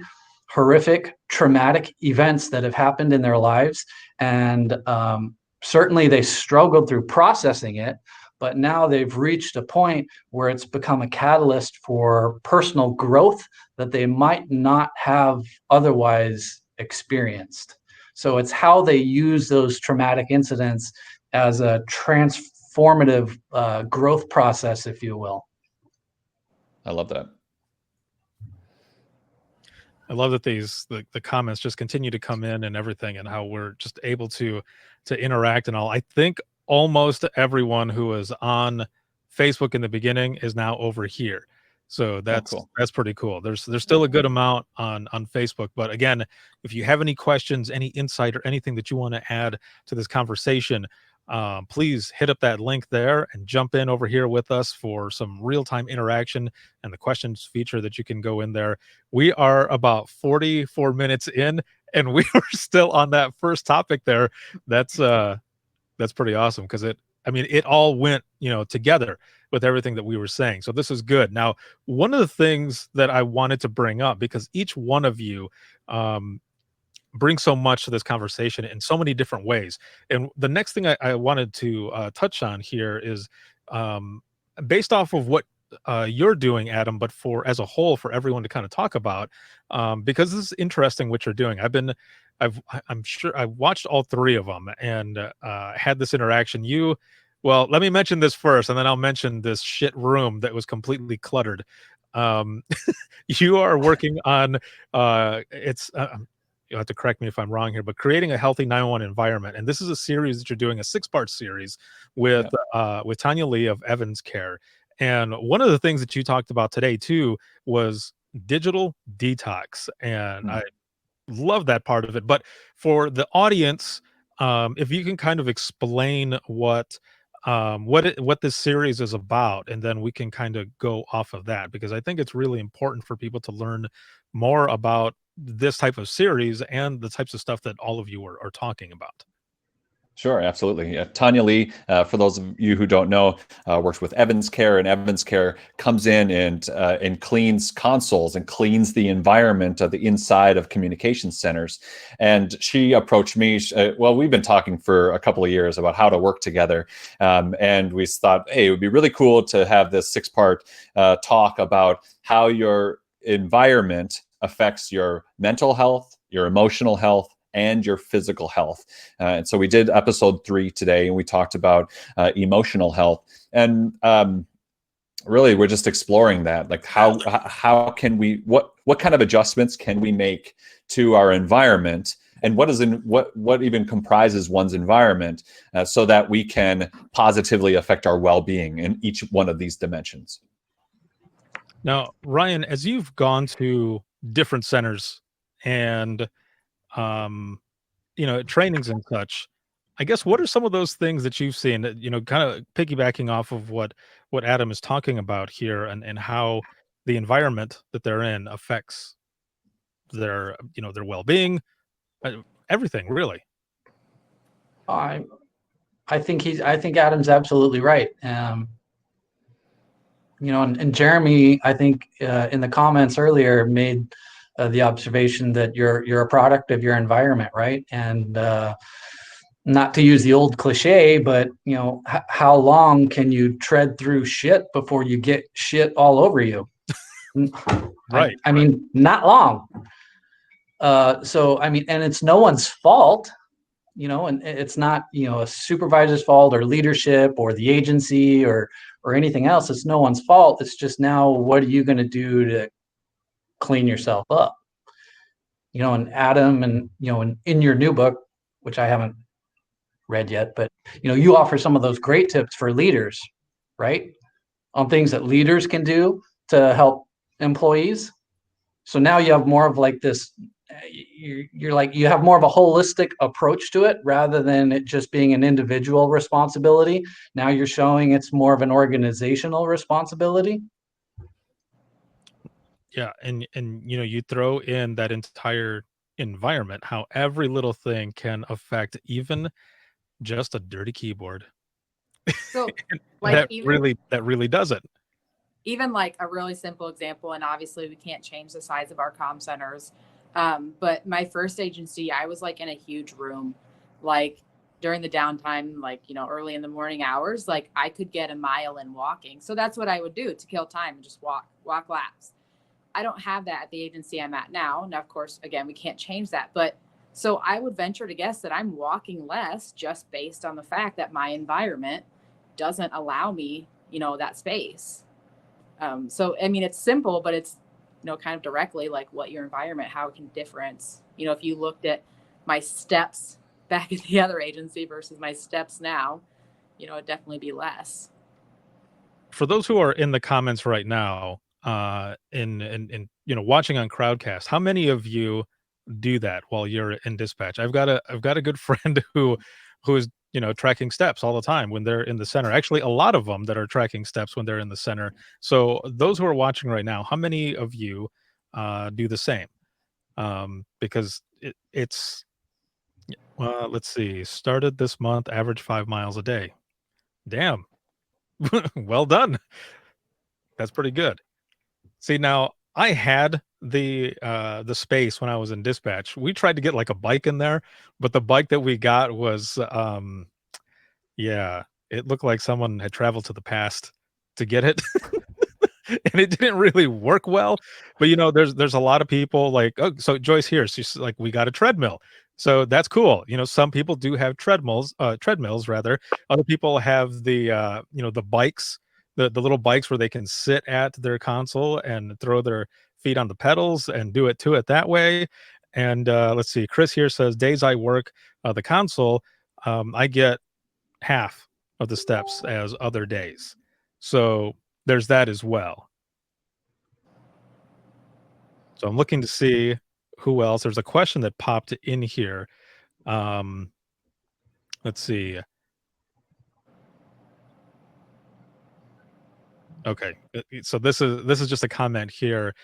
horrific, traumatic events that have happened in their lives, and certainly they struggled through processing it, but now they've reached a point where it's become a catalyst for personal growth that they might not have otherwise experienced. So it's how they use those traumatic incidents as a transformative growth process, if you will. I love that. I love that the comments just continue to come in and everything, and how we're just able to interact and all. I think almost everyone who was on Facebook in the beginning is now over here. So that's cool. That's pretty cool. There's still a good amount on Facebook, but again, if you have any questions, any insight, or anything that you want to add to this conversation, please hit up that link there and jump in over here with us for some real-time interaction and the questions feature that you can go in there. We are about 44 minutes in, and we are still on that first topic there. That's pretty awesome, because it all went together with everything that we were saying. So this is good. Now, one of the things that I wanted to bring up, because each one of you bring so much to this conversation in so many different ways. And the next thing I wanted to touch on here is based off of what you're doing, Adam, but as a whole, for everyone to kind of talk about, because this is interesting what you're doing. I'm sure I watched all three of them and had this interaction. Well, let me mention this first, and then I'll mention this shit room that was completely cluttered. You are working on you'll have to correct me if I'm wrong here, but creating a healthy 911 environment. And this is a series that you're doing, a 6-part series with Tanya Lee of Evans Care. And one of the things that you talked about today too was digital detox. And I love that part of it. But for the audience, if you can kind of explain what this series is about, and then we can kind of go off of that, because I think it's really important for people to learn more about this type of series and the types of stuff that all of you are talking about. Sure, absolutely. Tanya Lee, for those of you who don't know, works with Evans Care, and Evans Care comes in and cleans consoles and cleans the environment of the inside of communication centers. And she approached me. Well, we've been talking for a couple of years about how to work together, and we thought, hey, it would be really cool to have this 6-part talk about how your environment affects your mental health, your emotional health, and your physical health. And so we did episode 3 today, and we talked about emotional health. And really, we're just exploring that. Like, how can we, what kind of adjustments can we make to our environment, and what even comprises one's environment, so that we can positively affect our well-being in each one of these dimensions. Now, Ryan, as you've gone to different centers and trainings and such, I guess, what are some of those things that you've seen that, kind of piggybacking off of what Adam is talking about here, and how the environment that they're in affects their, their well-being, everything really. I think Adam's absolutely right. And Jeremy, I think in the comments earlier, made the observation that you're a product of your environment, right? And not to use the old cliche, but how long can you tread through shit before you get shit all over you? Right. I mean, not long. So I mean, and it's no one's fault, and it's not a supervisor's fault or leadership or the agency or anything else. It's no one's fault. It's just, now what are you going to do to clean yourself up? And Adam, and in your new book, which I haven't read yet, but you offer some of those great tips for leaders, right, on things that leaders can do to help employees. So now you have more of like this, you have more of a holistic approach to it, rather than it just being an individual responsibility. Now you're showing it's more of an organizational responsibility. Yeah, and you throw in that entire environment, how every little thing can affect even just a dirty keyboard. So, like, that really does it. Even like a really simple example, and obviously we can't change the size of our comm centers, but my first agency, I was like in a huge room, like during the downtime, like, early in the morning hours, like I could get a mile in walking. So that's what I would do to kill time, and just walk laps. I don't have that at the agency I'm at now. Now, of course, again, we can't change that, but so I would venture to guess that I'm walking less just based on the fact that my environment doesn't allow me, that space. So, I mean, it's simple, but it's, kind of directly like what your environment, how it can difference. If you looked at my steps back at the other agency versus my steps now, it'd definitely be less. For those who are in the comments right now, in watching on Crowdcast, how many of you do that while you're in dispatch? I've got a good friend who is tracking steps all the time when they're in the center. Actually, a lot of them that are tracking steps when they're in the center. So those who are watching right now, how many of you do the same? Because it's let's see, started this month, average 5 miles a day. Damn. Well done. That's pretty good. See, now I had the space when I was in dispatch. We tried to get like a bike in there, but the bike that we got was yeah, it looked like someone had traveled to the past to get it. And it didn't really work well. But there's a lot of people like, oh, so Joyce here, she's like, we got a treadmill. So that's cool. Some people do have treadmills rather. Other people have the the bikes, the little bikes where they can sit at their console and throw their feet on the pedals and do it that way. And let's see. Chris here says days I work the console, I get half of the steps as other days. So there's that as well. So I'm looking to see who else. There's a question that popped in here. Let's see. Okay, so this is just a comment here,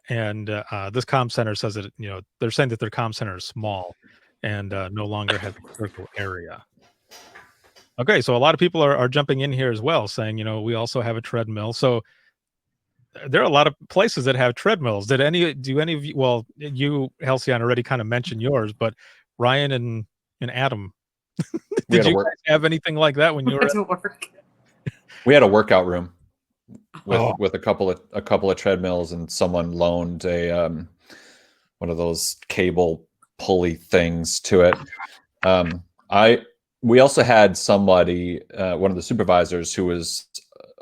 and this comm center says that they're saying that their comm center is small and no longer has a critical area. Okay, so a lot of people are jumping in here as well, saying we also have a treadmill. So there are a lot of places that have treadmills. Do any of you? Well, you Halcyon already kind of mentioned yours, but Ryan and Adam, did you guys have anything like that when you were at work? We had a workout room with a couple of treadmills, and someone loaned a one of those cable pulley things to it. We also had somebody, one of the supervisors, who was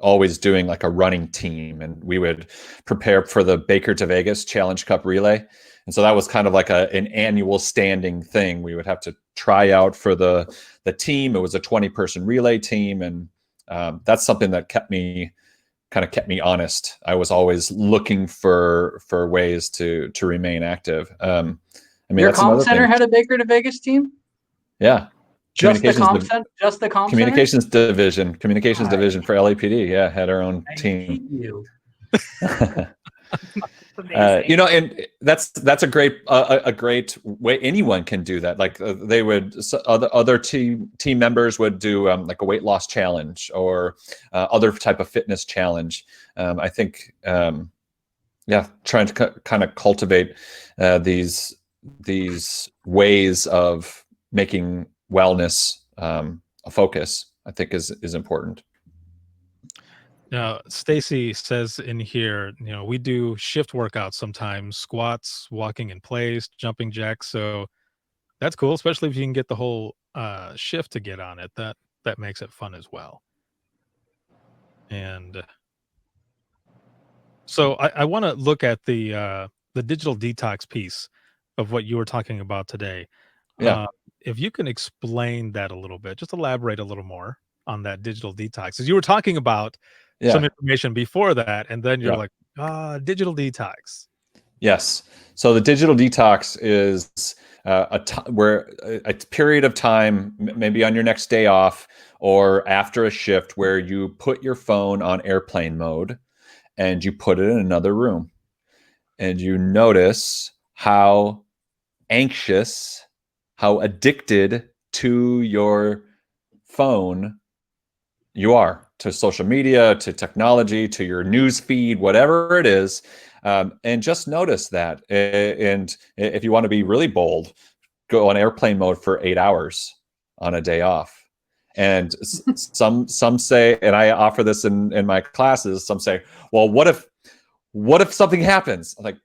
always doing like a running team, and we would prepare for the Baker to Vegas Challenge Cup relay. And so that was kind of like an annual standing thing. We would have to try out for the team. It was a 20-person relay team, and that's something that kept me honest. I was always looking for ways to remain active. I mean, your comm center had a Baker to Vegas team? Yeah. Just the comm center? Just the comm communications division for LAPD. Yeah, had our own team. You. And that's a great way. Anyone can do that. Like they would, other team members would do like a weight loss challenge or other type of fitness challenge. I think, trying to kind of cultivate these ways of making wellness a focus, I think is important. Now, Stacy says in here, we do shift workouts sometimes, squats, walking in place, jumping jacks. So that's cool, especially if you can get the whole shift to get on it. That makes it fun as well. And so I want to look at the digital detox piece of what you were talking about today. Yeah. If you can explain that a little bit, just elaborate a little more on that digital detox. Because you were talking about some information before that, and then you're like, digital detox. Yes. So the digital detox is a period of time, maybe on your next day off or after a shift, where you put your phone on airplane mode and you put it in another room, and you notice how anxious, how addicted to your phone you are, to social media, to technology, to your news feed, whatever it is. And just notice that. And if you want to be really bold, go on airplane mode for 8 hours on a day off. And some say, and I offer this in my classes, some say, well, what if something happens? Like,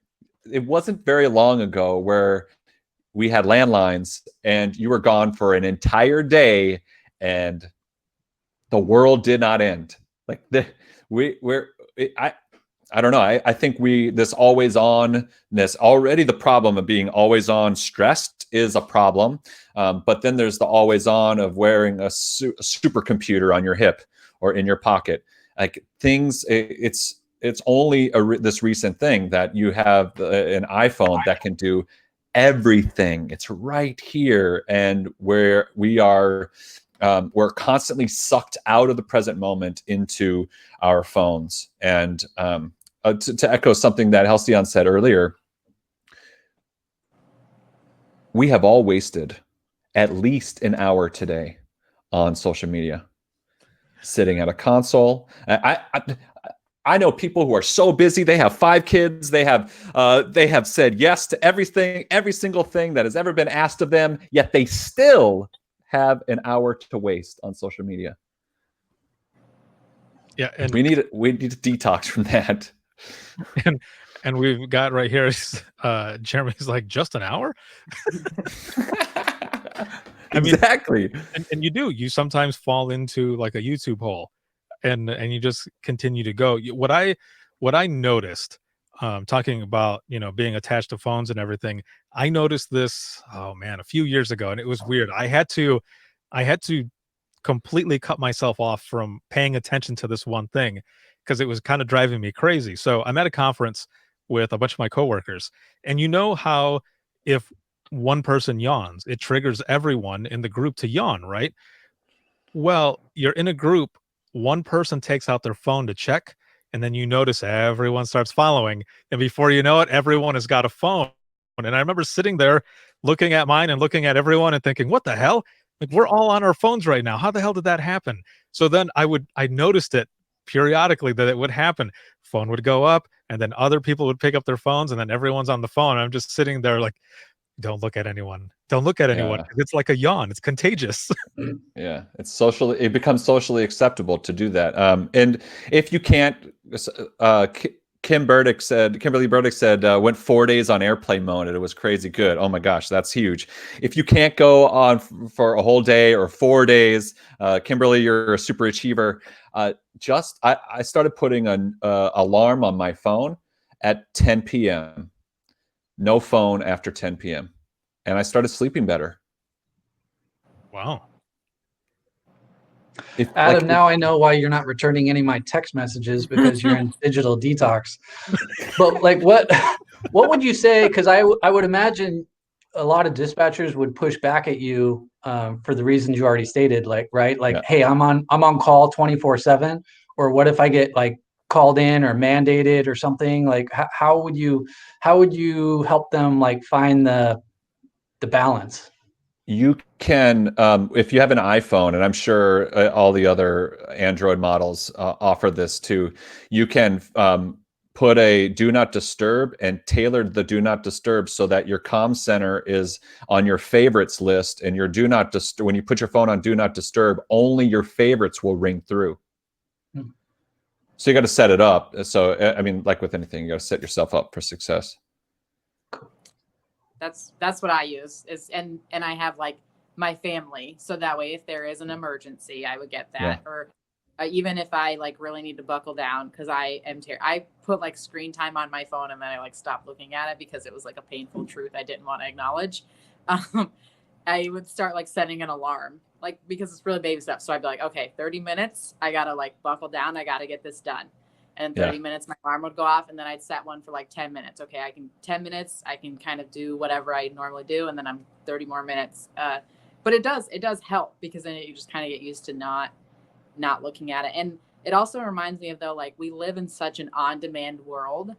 it wasn't very long ago where we had landlines and you were gone for an entire day and the world did not end. Like I don't know. I think this always on-ness, already the problem of being always on stressed is a problem. But then there's the always on of wearing a supercomputer on your hip or in your pocket. Like things, it's only this recent thing that you have an iPhone that can do everything. It's right here. And where we are, we're constantly sucked out of the present moment into our phones. And to echo something that Halcyon said earlier, we have all wasted at least an hour today on social media, sitting at a console. I know people who are so busy. They have 5 kids. They have said yes to everything, every single thing that has ever been asked of them. Yet they still have an hour to waste on social media. Yeah, and we need to detox from that. And we've got right here, Jeremy's like, just an hour? Exactly. And you sometimes fall into like a YouTube hole and you just continue to go. What I noticed talking about, being attached to phones and everything. I noticed this, oh man, a few years ago, and it was weird. I had to completely cut myself off from paying attention to this one thing because it was kind of driving me crazy. So I'm at a conference with a bunch of my coworkers, and you know how if one person yawns, it triggers everyone in the group to yawn, right? Well, you're in a group, one person takes out their phone to check, and then you notice everyone starts following, and before you know it, everyone has got a phone. And I remember sitting there looking at mine and looking at everyone and thinking, "What the hell? Like, we're all on our phones right now. How the hell did that happen?" So then I noticed it periodically that it would happen. Phone would go up, and then other people would pick up their phones, and then everyone's on the phone. I'm just sitting there like, "Don't look at anyone. Don't look at anyone." Yeah. 'Cause it's like a yawn. It's contagious. Yeah, it becomes socially acceptable to do that. And if you can't, Kimberly Burdick said, went 4 days on airplane mode and it was crazy good. Oh my gosh, that's huge. If you can't go on for a whole day or 4 days, Kimberly, you're a super achiever. I started putting an alarm on my phone at 10 p.m. No phone after 10 p.m. And I started sleeping better. Wow. Adam, now I know why you're not returning any of my text messages, because you're in digital detox. But like, what would you say? Because I would imagine a lot of dispatchers would push back at you for the reasons you already stated. Like, right? Like, Yeah. hey, I'm on call 24/7. Or what if I get like called in or mandated or something? Like, how would you help them like find the balance? You can, if you have an iPhone, and I'm sure all the other Android models offer this too, you can put a do not disturb and tailor the do not disturb so that your comm center is on your favorites list, and your do not disturb, when you put your phone on do not disturb, only your favorites will ring through. So you got to set it up. So, I mean, like with anything, you got to set yourself up for success. That's what I use and I have like my family, so that way if there is an emergency, I would get that. Yeah. Or even if I like really need to buckle down, because I put like screen time on my phone, and then I like stopped looking at it because it was like a painful truth I didn't want to acknowledge. I would start like setting an alarm, like, because it's really baby stuff. So I'd be like, okay, 30 minutes, I gotta like buckle down, I gotta get this done. And 30 minutes, my alarm would go off, and then I'd set one for like 10 minutes. Okay, 10 minutes, I can kind of do whatever I normally do, and then I'm 30 more minutes. But it does help, because then you just kind of get used to not looking at it. And it also reminds me of, though, like, we live in such an on-demand world.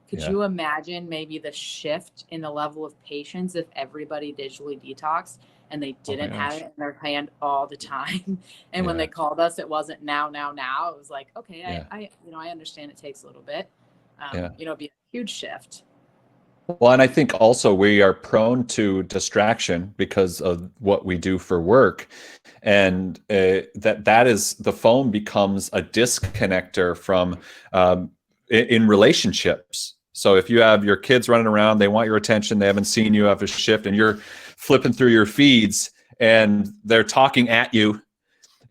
Could you imagine maybe the shift in the level of patience if everybody digitally detoxed and they didn't have it in their hand all the time? And when they called us, it wasn't now. It was like, okay, I understand it takes a little bit. It'd be a huge shift. Well, and I think also we are prone to distraction because of what we do for work, and that is, the phone becomes a disconnector from in relationships. So if you have your kids running around, they want your attention, they haven't seen you after shift, and you're flipping through your feeds and they're talking at you,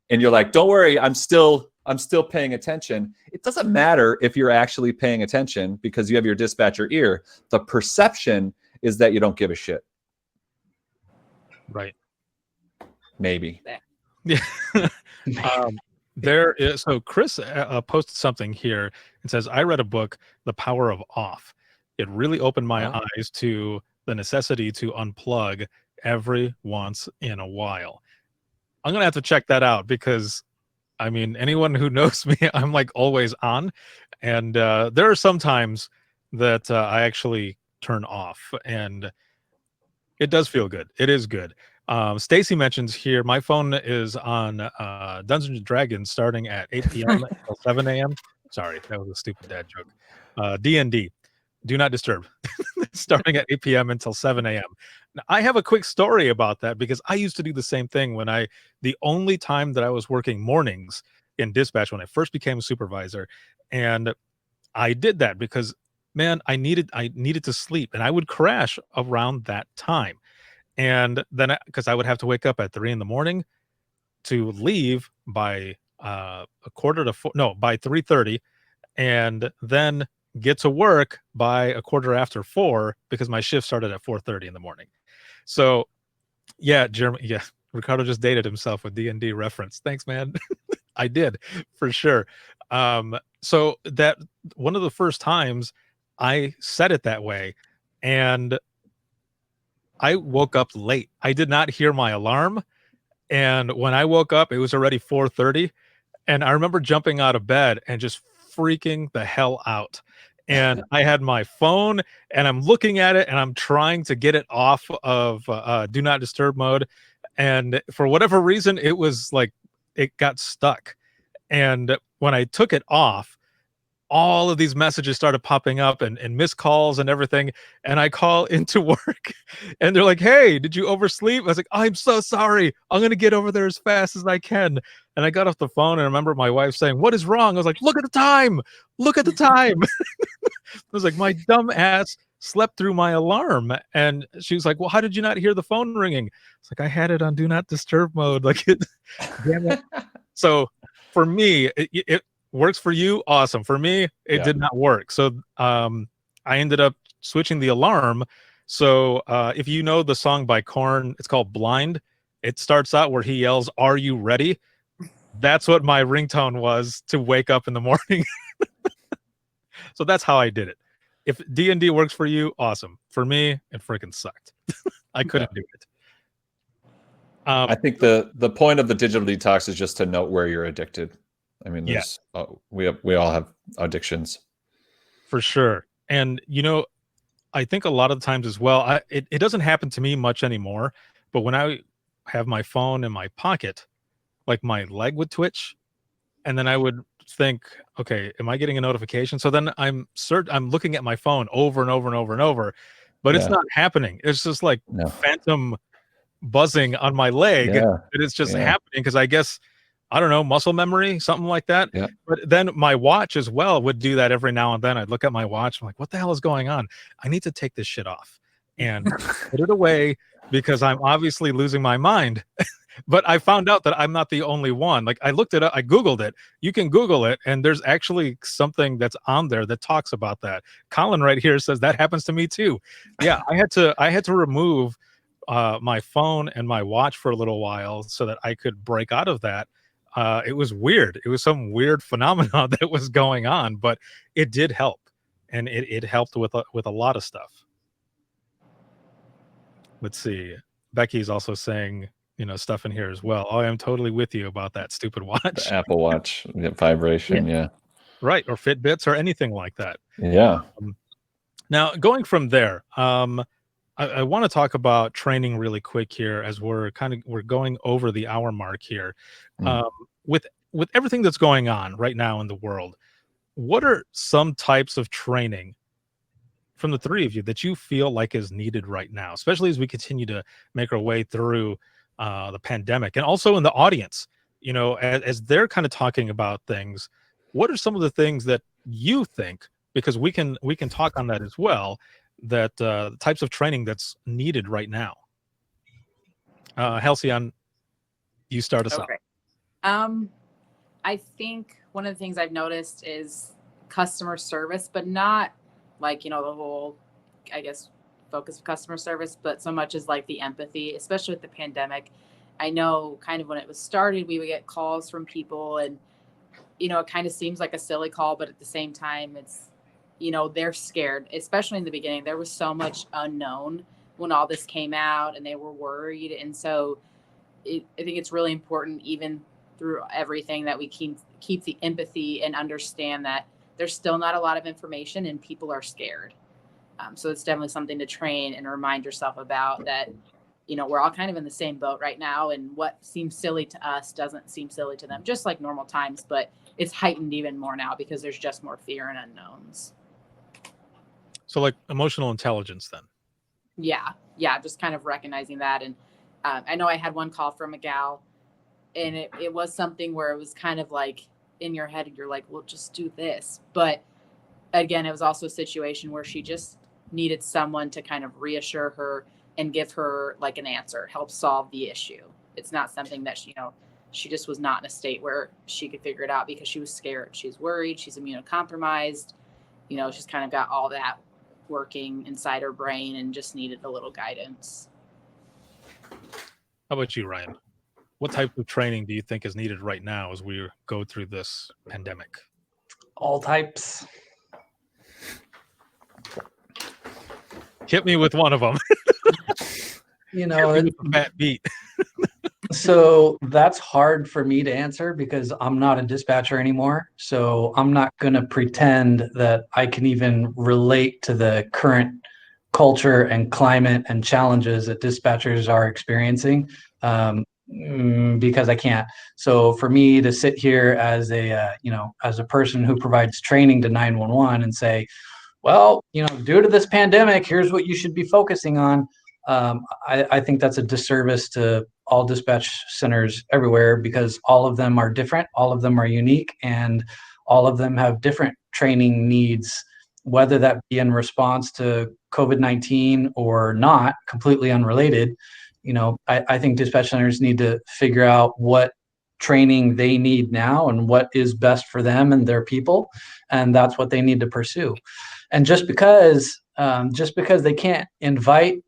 and you're like, "Don't worry, I'm still paying attention." It doesn't matter if you're actually paying attention because you have your dispatcher ear. The perception is that you don't give a shit. Right. Maybe. Yeah. There is, so Chris posted something here and says, "I read a book, The Power of Off. It really opened my eyes to the necessity to unplug every once in a while." I'm gonna have to check that out, because I mean, anyone who knows me, I'm like always on, and there are some times that I actually turn off, and it does feel good. It is good. Stacy mentions here, my phone is on Dungeons and Dragons starting at 8 p.m. until 7 a.m. Sorry, that was a stupid dad joke. D&D, do not disturb, starting at 8 p.m. until 7 a.m. Now, I have a quick story about that, because I used to do the same thing the only time that I was working mornings in dispatch when I first became a supervisor. And I did that because, man, I needed to sleep, and I would crash around that time. And then, because I would have to wake up at 3 a.m. to leave by a quarter to 4, no, by 3:30, and then get to work by 4:15 because my shift started at 4:30 in the morning. So yeah, Jeremy, yeah, Ricardo just dated himself with D&D reference. Thanks, man. I did, for sure. So that one of the first times I said it that way, and I woke up late. I did not hear my alarm, and when I woke up, it was already 4:30, and I remember jumping out of bed and just freaking the hell out. And I had my phone, and I'm looking at it, and I'm trying to get it off of do not disturb mode, and for whatever reason, it was like it got stuck. And when I took it off, all of these messages started popping up and missed calls and everything. And I call into work and they're like, "Hey, did you oversleep?" I was like, "I'm so sorry. I'm going to get over there as fast as I can." And I got off the phone and I remember my wife saying, "What is wrong?" I was like, "Look at the time. Look at the time." I was like, my dumb ass slept through my alarm. And she was like, "Well, how did you not hear the phone ringing?" It's like, I had it on do not disturb mode. Like it, damn it. So for me, it works for you. Awesome. For me, it did not work. So I ended up switching the alarm. So if you know the song by Korn, it's called Blind. It starts out where he yells, "Are you ready?" That's what my ringtone was to wake up in the morning. So that's how I did it. If D&D works for you, awesome. For me, it freaking sucked. I couldn't do it. I think the point of the digital detox is just to note where you're addicted. I mean, there's we all have addictions. For sure. And I think a lot of the times as well, it doesn't happen to me much anymore, but when I have my phone in my pocket, like my leg would twitch, and then I would think, okay, am I getting a notification? So then I'm looking at my phone over and over and over and over, but it's not happening. It's just like phantom buzzing on my leg that it's just happening because I guess, I don't know, muscle memory, something like that. But then my watch as well would do that every now and then. I'd look at my watch. I'm like, what the hell is going on? I need to take this shit off and put it away because I'm obviously losing my mind. But I found out that I'm not the only one. Like I looked it up, I Googled it. You can Google it, and there's actually something that's on there that talks about that. Colin right here says that happens to me too. Yeah, I had to remove my phone and my watch for a little while so that I could break out of that. It was weird. It was some weird phenomenon that was going on, but it did help, and it helped with a lot of stuff. Let's see. Becky's also saying, stuff in here as well. Oh, I'm totally with you about that stupid watch. The Apple Watch vibration, right, or Fitbits or anything like that. Yeah. Now, going from there, I want to talk about training really quick here as we're going over the hour mark here. With everything that's going on right now in the world, what are some types of training from the three of you that you feel like is needed right now, especially as we continue to make our way through the pandemic, and also in the audience, as they're kind of talking about things, what are some of the things that you think, because we can talk on that as well, that types of training that's needed right now? Halcyon, you start us out. I think one of the things I've noticed is customer service, but not like, the whole, I guess, focus of customer service, but so much as like the empathy, especially with the pandemic. I know kind of when it was started, we would get calls from people and, it kind of seems like a silly call, but at the same time, it's, they're scared, especially in the beginning. There was so much unknown when all this came out and they were worried. And so I think it's really important, even through everything, that we keep the empathy and understand that there's still not a lot of information and people are scared. So it's definitely something to train and remind yourself about, that, we're all kind of in the same boat right now, and what seems silly to us doesn't seem silly to them, just like normal times, but it's heightened even more now because there's just more fear and unknowns. So like emotional intelligence then? Yeah. Just kind of recognizing that. And I know I had one call from a gal, and it was something where it was kind of like in your head, you're like, well, just do this. But again, it was also a situation where she just needed someone to kind of reassure her and give her like an answer, help solve the issue. It's not something that she just was not in a state where she could figure it out because she was scared. She's worried. She's immunocompromised. she's kind of got all that working inside her brain and just needed a little guidance. How about you, Ryan? What type of training do you think is needed right now as we go through this pandemic? All types. Hit me with one of them. Hit me with the fat beat. So that's hard for me to answer because I'm not a dispatcher anymore. So I'm not going to pretend that I can even relate to the current culture and climate and challenges that dispatchers are experiencing, because I can't. So for me to sit here as a person who provides training to 911 and say, well, due to this pandemic, here's what you should be focusing on. I think that's a disservice to all dispatch centers everywhere because all of them are different, all of them are unique, and all of them have different training needs, whether that be in response to COVID-19 or not, completely unrelated. I think dispatch centers need to figure out what training they need now and what is best for them and their people, and that's what they need to pursue. And just because they can't invite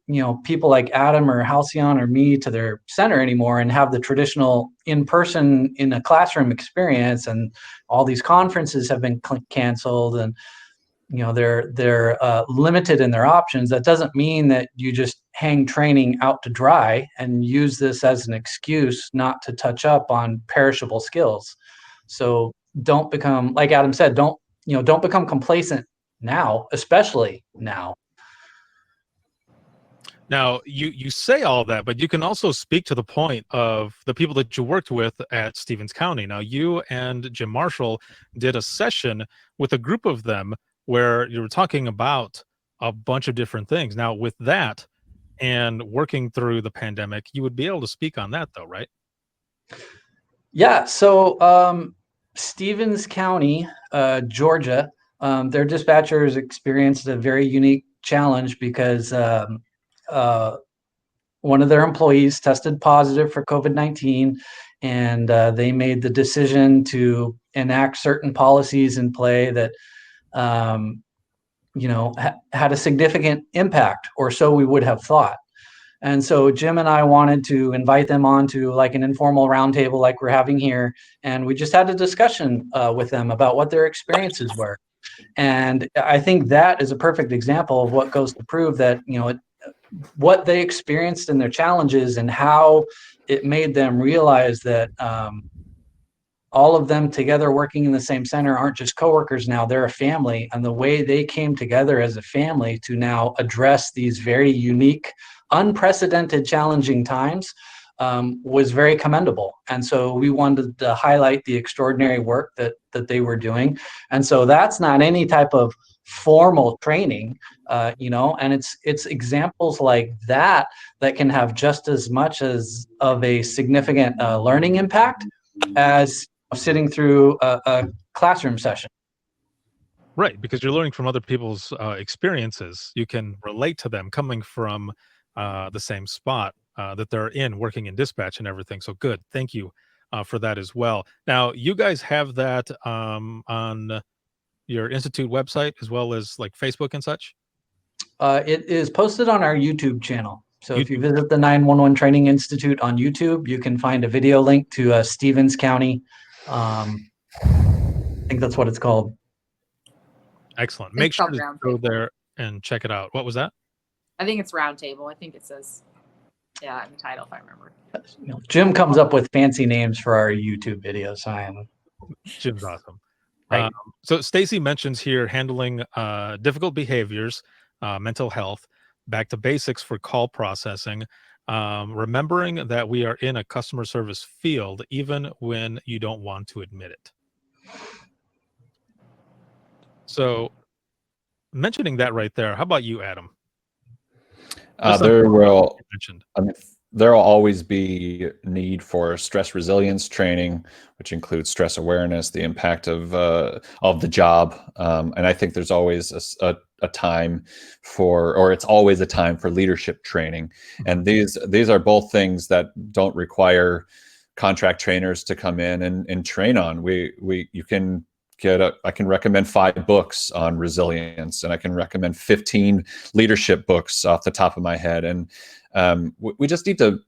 people like Adam or Halcyon or me to their center anymore and have the traditional in-person in a classroom experience, and all these conferences have been canceled, and they're limited in their options, that doesn't mean that you just hang training out to dry and use this as an excuse not to touch up on perishable skills. So don't become, like Adam said, don't become complacent now, especially now. Now, you say all that, but you can also speak to the point of the people that you worked with at Stevens County. Now, you and Jim Marshall did a session with a group of them where you were talking about a bunch of different things. Now, with that and working through the pandemic, you would be able to speak on that, though, right? Yeah. So Stevens County, Georgia, their dispatchers experienced a very unique challenge because one of their employees tested positive for COVID-19, and they made the decision to enact certain policies in play that had a significant impact, or so we would have thought. And so Jim and I wanted to invite them on to like an informal roundtable like we're having here. And we just had a discussion with them about what their experiences were. And I think that is a perfect example of what goes to prove that, what they experienced in their challenges and how it made them realize that all of them together working in the same center aren't just coworkers now, they're a family. And the way they came together as a family to now address these very unique, unprecedented, challenging times was very commendable. And so we wanted to highlight the extraordinary work that they were doing. And so that's not any type of formal training, and it's examples like that can have just as much as of a significant learning impact as sitting through a classroom session. Right, because you're learning from other people's experiences. You can relate to them coming from the same spot that they're in, working in dispatch and everything. So good. Thank you for that as well. Now, you guys have that on your institute website as well as like Facebook and such? It is posted on our YouTube channel. So if you visit the 911 Training Institute on YouTube, you can find a video link to Stevens County. I think that's what it's called. Excellent. Make sure to go there and check it out. What was that? I think it's Roundtable. I think it says, in the title, if I remember. Jim comes up with fancy names for our YouTube videos. Jim's awesome. Right. So Stacy mentions here handling difficult behaviors, mental health, back to basics for call processing, remembering that we are in a customer service field, even when you don't want to admit it. So mentioning that right there, how about you, Adam? There will always be need for stress resilience training, which includes stress awareness, the impact of the job, and I think there's always a time for, or it's always a time for leadership training. And these are both things that don't require contract trainers to come in and train on. You can I can recommend 5 books on resilience, and I can recommend 15 leadership books off the top of my head. And we just need to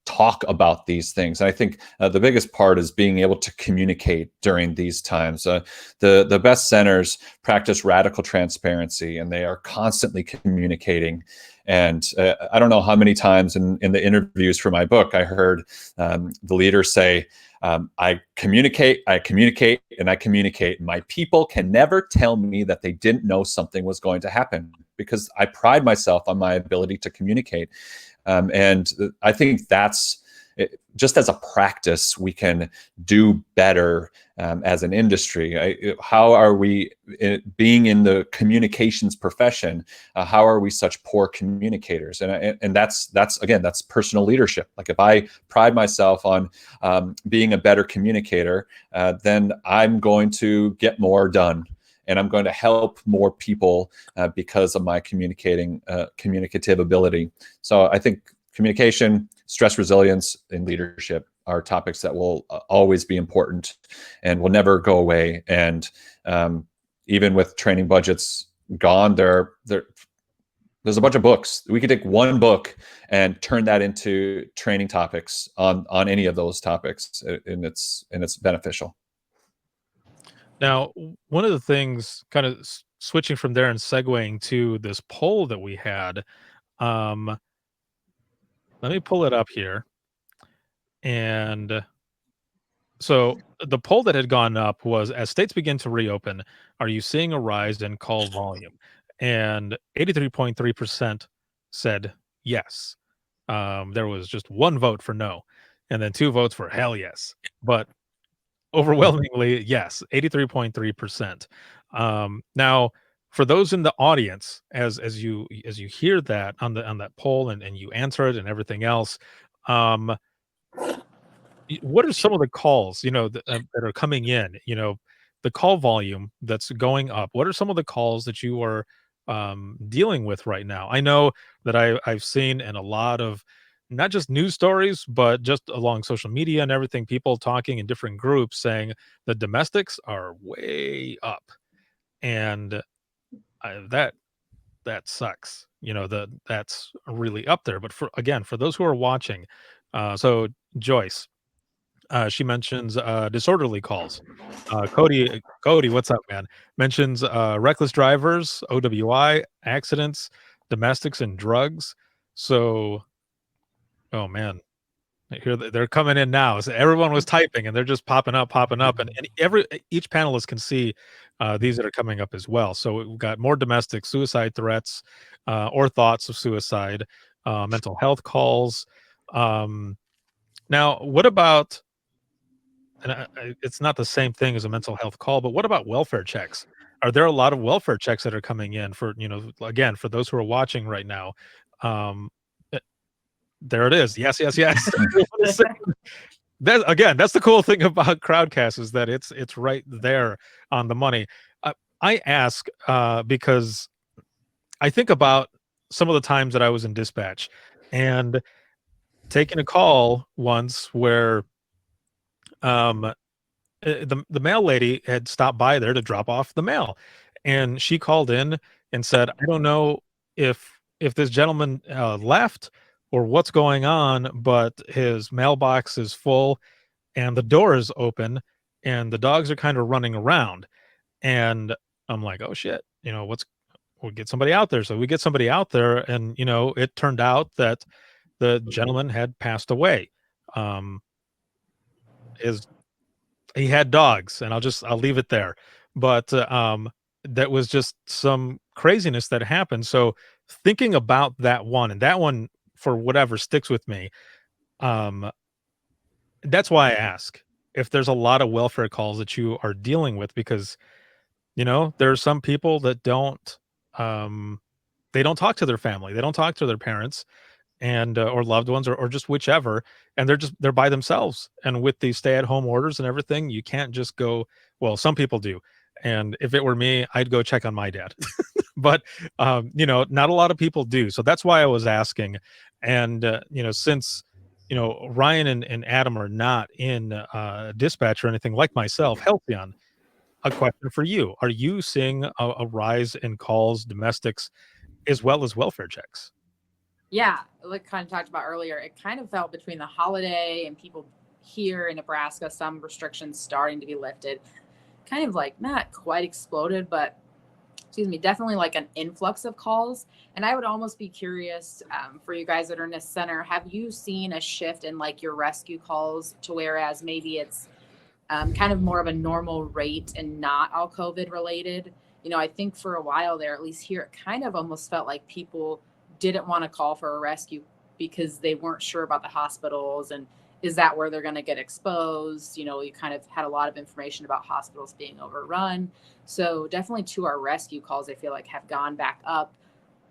talk about these things. And I think the biggest part is being able to communicate during these times. The best centers practice radical transparency, and they are constantly communicating. And I don't know how many times in the interviews for my book, I heard the leader say, I communicate, and I communicate. My people can never tell me that they didn't know something was going to happen, because I pride myself on my ability to communicate. And I think that's just as a practice, we can do better as an industry. How are we, being in the communications profession, how are we such poor communicators? And that's again, that's personal leadership. Like, if I pride myself on being a better communicator, then I'm going to get more done. And I'm going to help more people because of my communicative ability. So I think communication, stress resilience, and leadership are topics that will always be important and will never go away. And even with training budgets gone, there's a bunch of books. We could take one book and turn that into training topics on any of those topics, and it's beneficial. Now, one of the things, kind of switching from there and segueing to this poll that we had, let me pull it up here. And so the poll that had gone up was, as states begin to reopen, are you seeing a rise in call volume? And 83.3% said yes. There was just 1 vote for no, and then 2 votes for hell yes. But overwhelmingly, yes, 83.3%. Now, for those in the audience, as you hear that on that poll, and you answer it and everything else, what are some of the calls, that are coming in? The call volume that's going up. What are some of the calls that you are dealing with right now? I know that I've seen in a lot of, not just news stories, but just along social media and everything, people talking in different groups saying the domestics are way up, and that sucks. That's really up there. But for those who are watching, so Joyce, she mentions disorderly calls. Cody, what's up, man? Mentions reckless drivers, OWI, accidents, domestics, and drugs. So, oh man, here they're coming in now. So everyone was typing, and they're just popping up, and each panelist can see these that are coming up as well. So we've got more domestic suicide threats, or thoughts of suicide, mental health calls. Now, what about? And it's not the same thing as a mental health call, but what about welfare checks? Are there a lot of welfare checks that are coming in for, again, for those who are watching right now? Um, there it is. Yes, yes, yes. That's the cool thing about Crowdcast, is that it's right there on the money. I ask because I think about some of the times that I was in dispatch and taking a call once where the mail lady had stopped by there to drop off the mail, and she called in and said, I don't know if this gentleman left or what's going on, but his mailbox is full and the door is open and the dogs are kind of running around. And I'm like, oh shit, we'll get somebody out there. So we get somebody out there, and it turned out that the gentleman had passed away. His He had dogs, and I'll leave it there. But that was just some craziness that happened. So thinking about that one, and that one, for whatever, sticks with me. That's why I ask if there's a lot of welfare calls that you are dealing with, because there are some people that they don't talk to their family, they don't talk to their parents, and or loved ones, or just whichever, and they're by themselves. And with these stay-at-home orders and everything, you can't just go, well, some people do, and if it were me, I'd go check on my dad. But not a lot of people do. So that's why I was asking. And since Ryan and Adam are not in dispatch or anything like myself, Halcyon, a question for you. Are you seeing a rise in calls, domestics, as well as welfare checks? Yeah, like kind of talked about earlier, it kind of felt between the holiday and people here in Nebraska, some restrictions starting to be lifted, kind of like not quite exploded, but excuse me, definitely like an influx of calls. And I would almost be curious for you guys that are in this center, have you seen a shift in like your rescue calls to whereas maybe it's kind of more of a normal rate and not all COVID related? You know, I think for a while there, at least here, it kind of almost felt like people didn't want to call for a rescue because they weren't sure about the hospitals and is that where they're going to get exposed? You know, you kind of had a lot of information about hospitals being overrun. So definitely to our rescue calls, I feel like have gone back up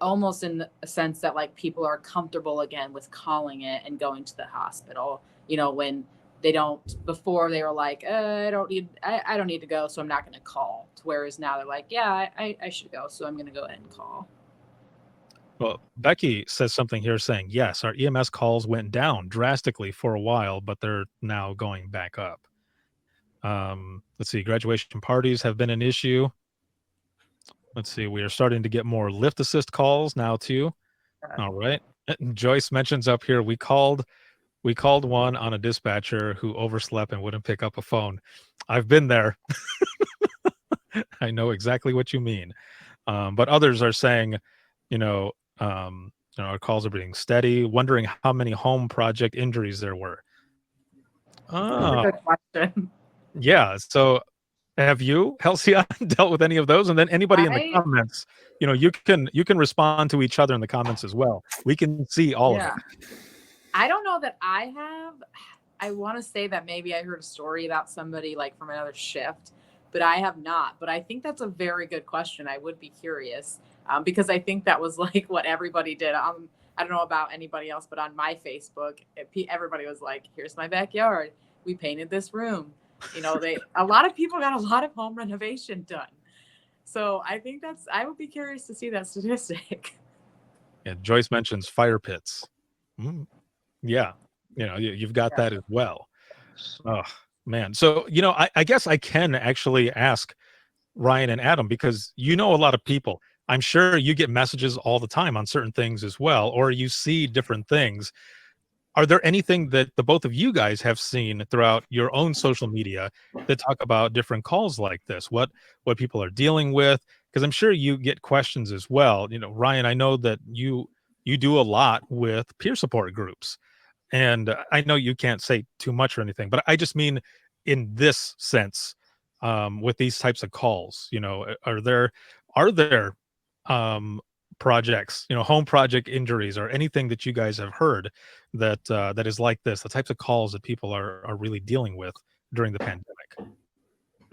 almost in a sense that like people are comfortable again with calling it and going to the hospital, you know, when they don't before they were like, I don't need to go. So I'm not going to call. Whereas now they're like, yeah, I should go. So I'm going to go ahead and call. Well, Becky says something here saying, yes, our EMS calls went down drastically for a while, but they're now going back up. Let's see, graduation parties have been an issue. Let's see, we are starting to get more lift assist calls now too. All right. Joyce mentions up here, we called one on a dispatcher who overslept and wouldn't pick up a phone. I've been there. I know exactly what you mean. But others are saying, our calls are being steady, wondering how many home project injuries there were. That's a good question. Yeah. So have you, Halcyon, dealt with any of those? And then anybody in the comments, you can respond to each other in the comments as well. We can see all of it. I don't know that I have. I want to say that maybe I heard a story about somebody like from another shift, but I have not. But I think that's a very good question. I would be curious because I think that was like what everybody did. I don't know about anybody else, but on my Facebook, everybody was like, here's my backyard. We painted this room. You know, a lot of people got a lot of home renovation done. So I think I would be curious to see that statistic. And Joyce mentions fire pits. Yeah. You've got that as well. Oh, man. So, I guess I can actually ask Ryan and Adam, because a lot of people. I'm sure you get messages all the time on certain things as well, or you see different things. Are there anything that the both of you guys have seen throughout your own social media that talk about different calls like this? What people are dealing with? Because I'm sure you get questions as well. Ryan, I know that you do a lot with peer support groups. And I know you can't say too much or anything, but I just mean in this sense, with these types of calls, are there projects, home project injuries or anything that you guys have heard that is like this, the types of calls that people are really dealing with during the pandemic?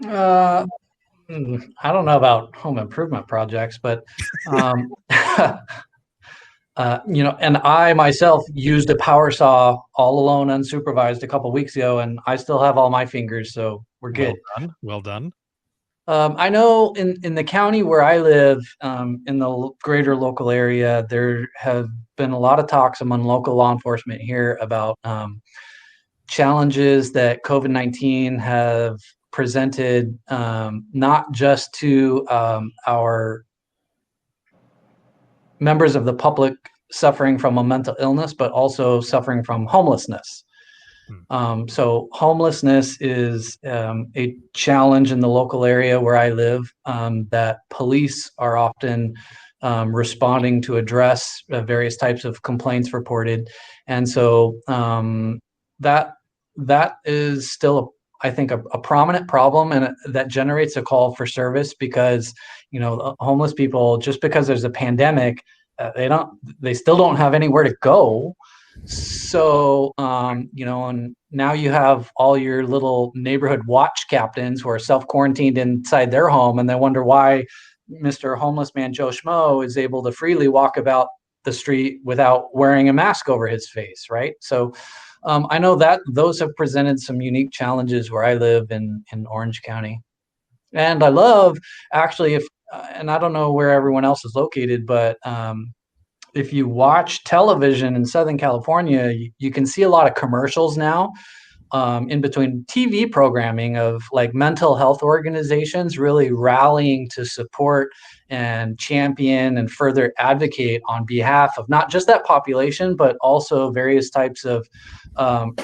I don't know about home improvement projects, but and I myself used a power saw all alone, unsupervised a couple of weeks ago, and I still have all my fingers, so we're good. Well done. I know in the county where I live, in the greater local area, there have been a lot of talks among local law enforcement here about challenges that COVID-19 have presented, not just to our members of the public suffering from a mental illness, but also suffering from homelessness. So homelessness is a challenge in the local area where I live, that police are often responding to address various types of complaints reported. And so that is still, I think, a prominent problem, and that generates a call for service because, homeless people, just because there's a pandemic, they still don't have anywhere to go. So, and now you have all your little neighborhood watch captains who are self-quarantined inside their home, and they wonder why Mr. Homeless Man Joe Schmo is able to freely walk about the street without wearing a mask over his face, right? So I know that those have presented some unique challenges where I live in Orange County. And I love, actually, and I don't know where everyone else is located, but if you watch television in Southern California, you can see a lot of commercials now in between TV programming of like mental health organizations really rallying to support and champion and further advocate on behalf of not just that population, but also various types of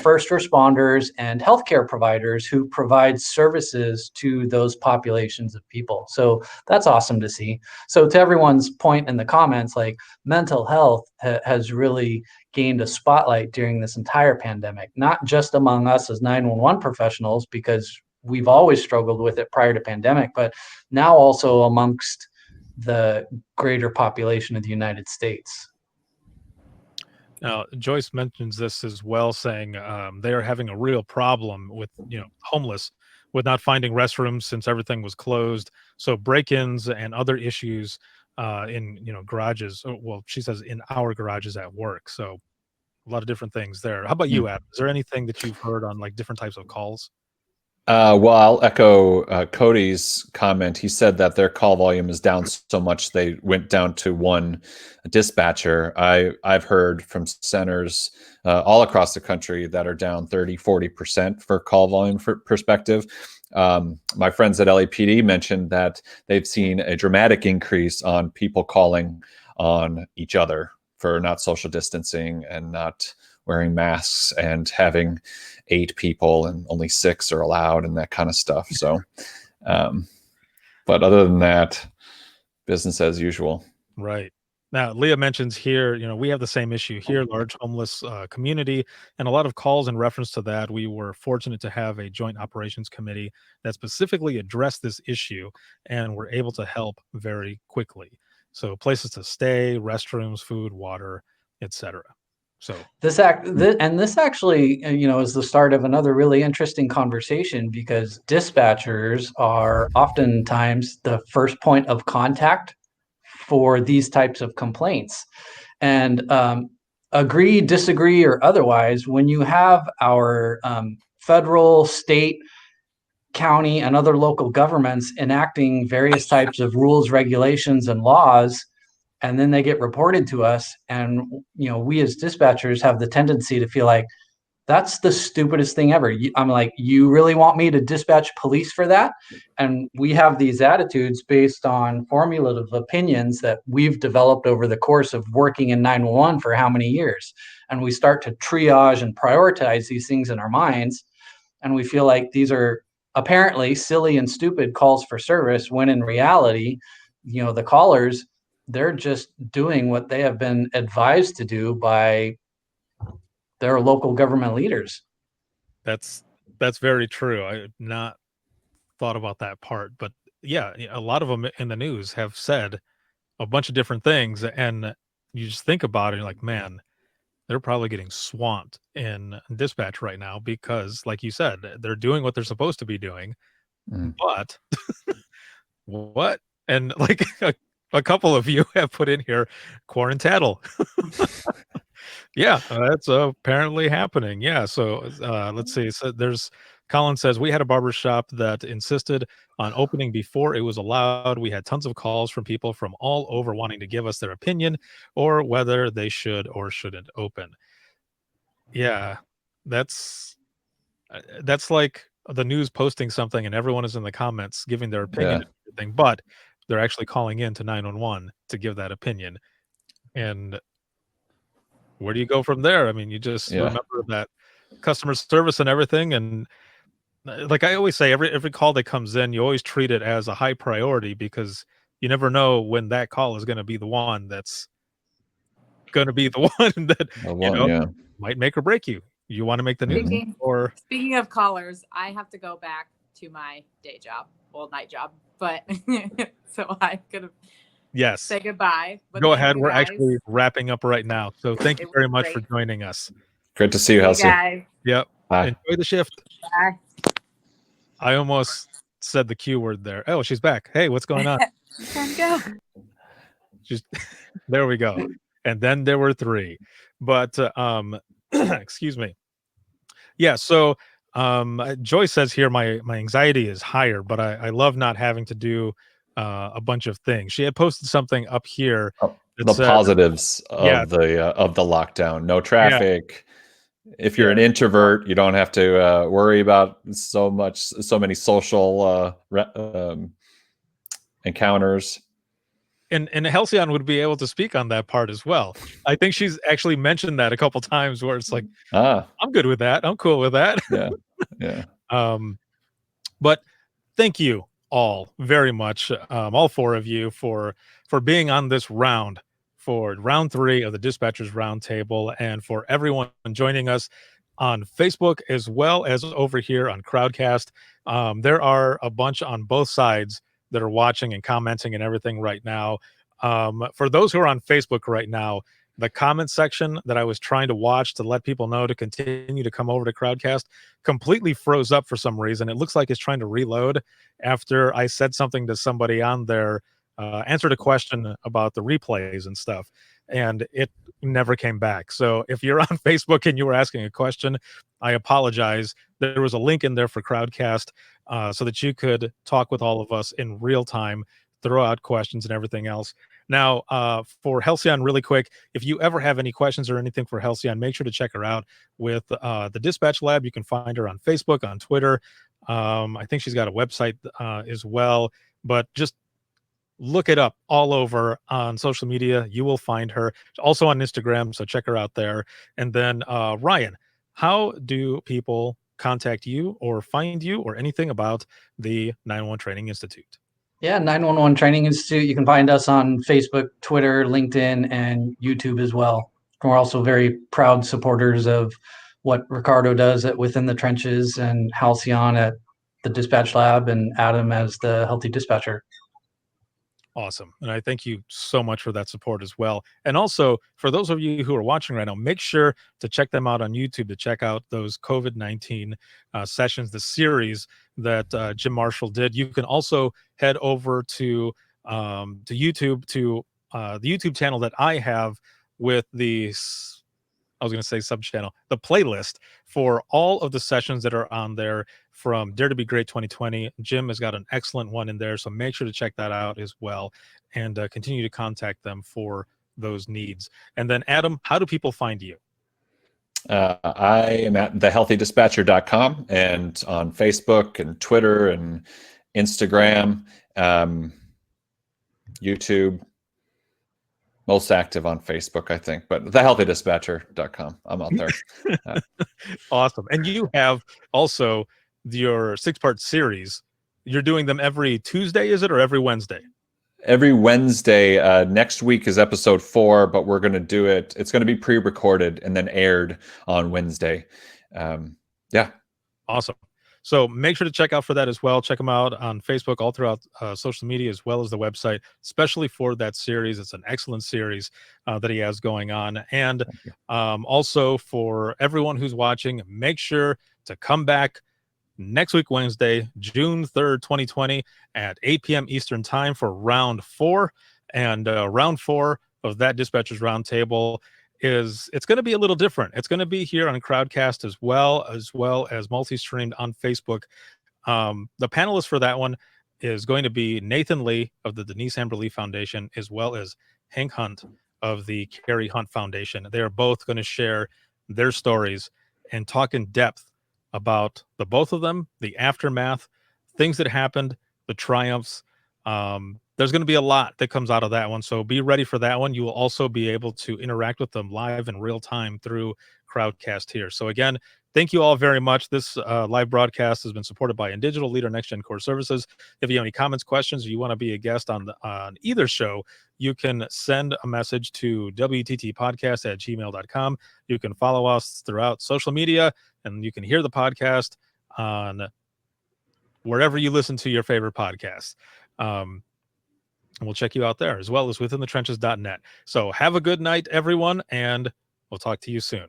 first responders and healthcare providers who provide services to those populations of people. So that's awesome to see. So to everyone's point in the comments, like mental health has really gained a spotlight during this entire pandemic, not just among us as 911 professionals, because we've always struggled with it prior to pandemic, but now also amongst the greater population of the United States. Now, Joyce mentions this as well, saying they are having a real problem with, homeless, with not finding restrooms since everything was closed. So break-ins and other issues in, garages. Well, she says in our garages at work. So a lot of different things there. How about you, Adam? Is there anything that you've heard on like different types of calls? Well, I'll echo Cody's comment. He said that their call volume is down so much they went down to one dispatcher. I've heard from centers all across the country that are down 30-40% for call volume perspective. My friends at LAPD mentioned that they've seen a dramatic increase on people calling on each other for not social distancing and not wearing masks and having 8 people and only 6 are allowed and that kind of stuff. So, but other than that, business as usual. Right. Now, Leah mentions here, we have the same issue here, large homeless community, and a lot of calls in reference to that. We were fortunate to have a joint operations committee that specifically addressed this issue and were able to help very quickly. So places to stay, restrooms, food, water, etc. So this actually, is the start of another really interesting conversation, because dispatchers are oftentimes the first point of contact for these types of complaints. And agree, disagree, or otherwise, when you have our federal, state, county, and other local governments enacting various types of rules, regulations, and laws, and then they get reported to us, and we as dispatchers have the tendency to feel like that's the stupidest thing ever. I'm like, you really want me to dispatch police for that? And we have these attitudes based on formulative opinions that we've developed over the course of working in 911 for how many years. And we start to triage and prioritize these things in our minds, and we feel like these are apparently silly and stupid calls for service, when in reality, the callers, they're just doing what they have been advised to do by their local government leaders. That's very true. I had not thought about that part, but yeah, a lot of them in the news have said a bunch of different things, and you just think about it, and you're like, man, they're probably getting swamped in dispatch right now because, like you said, they're doing what they're supposed to be doing, but what? And like a couple of you have put in here, quarantattle. Yeah, that's apparently happening. Yeah, so let's see. So Colin says, we had a barber shop that insisted on opening before it was allowed. We had tons of calls from people from all over wanting to give us their opinion or whether they should or shouldn't open. Yeah, that's like the news posting something and everyone is in the comments giving their opinion and everything, but they're actually calling in to 911 to give that opinion. And where do you go from there? I mean, you just remember that customer service and everything. And like I always say, every call that comes in, you always treat it as a high priority, because you never know when that call is going to be the one that's going to be the one that might make or break you. You want to make the news. Speaking of callers, I have to go back to my day job, night job, but so I could have say goodbye. But go ahead. We're actually wrapping up right now. So thank you very much for joining us. Great to see you, Halcyon. Yep. Bye. Enjoy the shift. Bye. I almost said the Q word there. Oh, she's back. Hey, what's going on? Time to go. There we go. And then there were 3. But excuse me. Yeah, so Joyce says here my anxiety is higher, but I love not having to do a bunch of things. She had posted something up here. The positives of the lockdown: no traffic, If you're an introvert, you don't have to worry about so many social encounters. And Halcyon would be able to speak on that part as well. I think she's actually mentioned that a couple times where it's like, I'm good with that. I'm cool with that. Yeah. But thank you all very much, all four of you, for being on this round, for round 3 of the Dispatchers Roundtable, and for everyone joining us on Facebook as well as over here on Crowdcast. There are a bunch on both sides that are watching and commenting and everything right now. For those who are on Facebook right now, the comment section that I was trying to watch to let people know to continue to come over to Crowdcast completely froze up for some reason. It looks like it's trying to reload after I said something to somebody on there, answered a question about the replays and stuff, and it never came back. So if you're on Facebook and you were asking a question, I apologize. There was a link in there for Crowdcast so that you could talk with all of us in real time, throw out questions and everything else. Now, for Halcyon, really quick, if you ever have any questions or anything for Halcyon, make sure to check her out with the Dispatch Lab. You can find her on Facebook, on Twitter. I think she's got a website as well, but just look it up all over on social media. You will find her. Also on Instagram, so check her out there. And then, Ryan, how do people contact you or find you or anything about the 911 Training Institute? Yeah, 911 Training Institute. You can find us on Facebook, Twitter, LinkedIn, and YouTube as well. We're also very proud supporters of what Ricardo does at Within the Trenches, and Halcyon at the Dispatch Lab, and Adam as the Healthy Dispatcher. Awesome. And I thank you so much for that support as well. And also, for those of you who are watching right now, make sure to check them out on YouTube to check out those COVID-19 sessions, the series that Jim Marshall did. You can also head over to YouTube, to the YouTube channel that I have with the, I was going to say sub channel, the playlist for all of the sessions that are on there from Dare to Be Great 2020. Jim has got an excellent one in there, so make sure to check that out as well, and continue to contact them for those needs. And then, Adam, how do people find you? I am at thehealthydispatcher.com and on Facebook and Twitter and Instagram, YouTube. Most active on Facebook, I think, but thehealthydispatcher.com. I'm out there. Awesome. And you have also your 6-part series. You're doing them every Tuesday, is it, or every Wednesday? Every Wednesday. Next week is episode 4, but we're going to do it. It's going to be pre-recorded and then aired on Wednesday. Yeah. Awesome. So make sure to check out for that as well. Check them out on Facebook, all throughout social media, as well as the website, especially for that series. It's an excellent series that he has going on. And also for everyone who's watching, make sure to come back next week, Wednesday, June 3rd, 2020 at 8 p.m. Eastern time for round 4. And round 4 of that Dispatchers Roundtable it's going to be a little different. It's going to be here on Crowdcast as well as multi-streamed on Facebook. The panelist for that one is going to be Nathan Lee of the Denise Amber Lee Foundation, as well as Hank Hunt of the Carrie Hunt Foundation. They are both going to share their stories and talk in depth about the both of them, the aftermath, things that happened, the triumphs. There's going to be a lot that comes out of that one, so be ready for that one. You will also be able to interact with them live in real time through Crowdcast here. So again, thank you all very much. This live broadcast has been supported by InDigital Leader Next Gen Core Services. If you have any comments, questions, or you want to be a guest on either show, you can send a message to wttpodcast@gmail.com. You can follow us throughout social media, and you can hear the podcast on wherever you listen to your favorite podcasts. And we'll check you out there, as well as withinthetrenches.net. So have a good night, everyone, and we'll talk to you soon.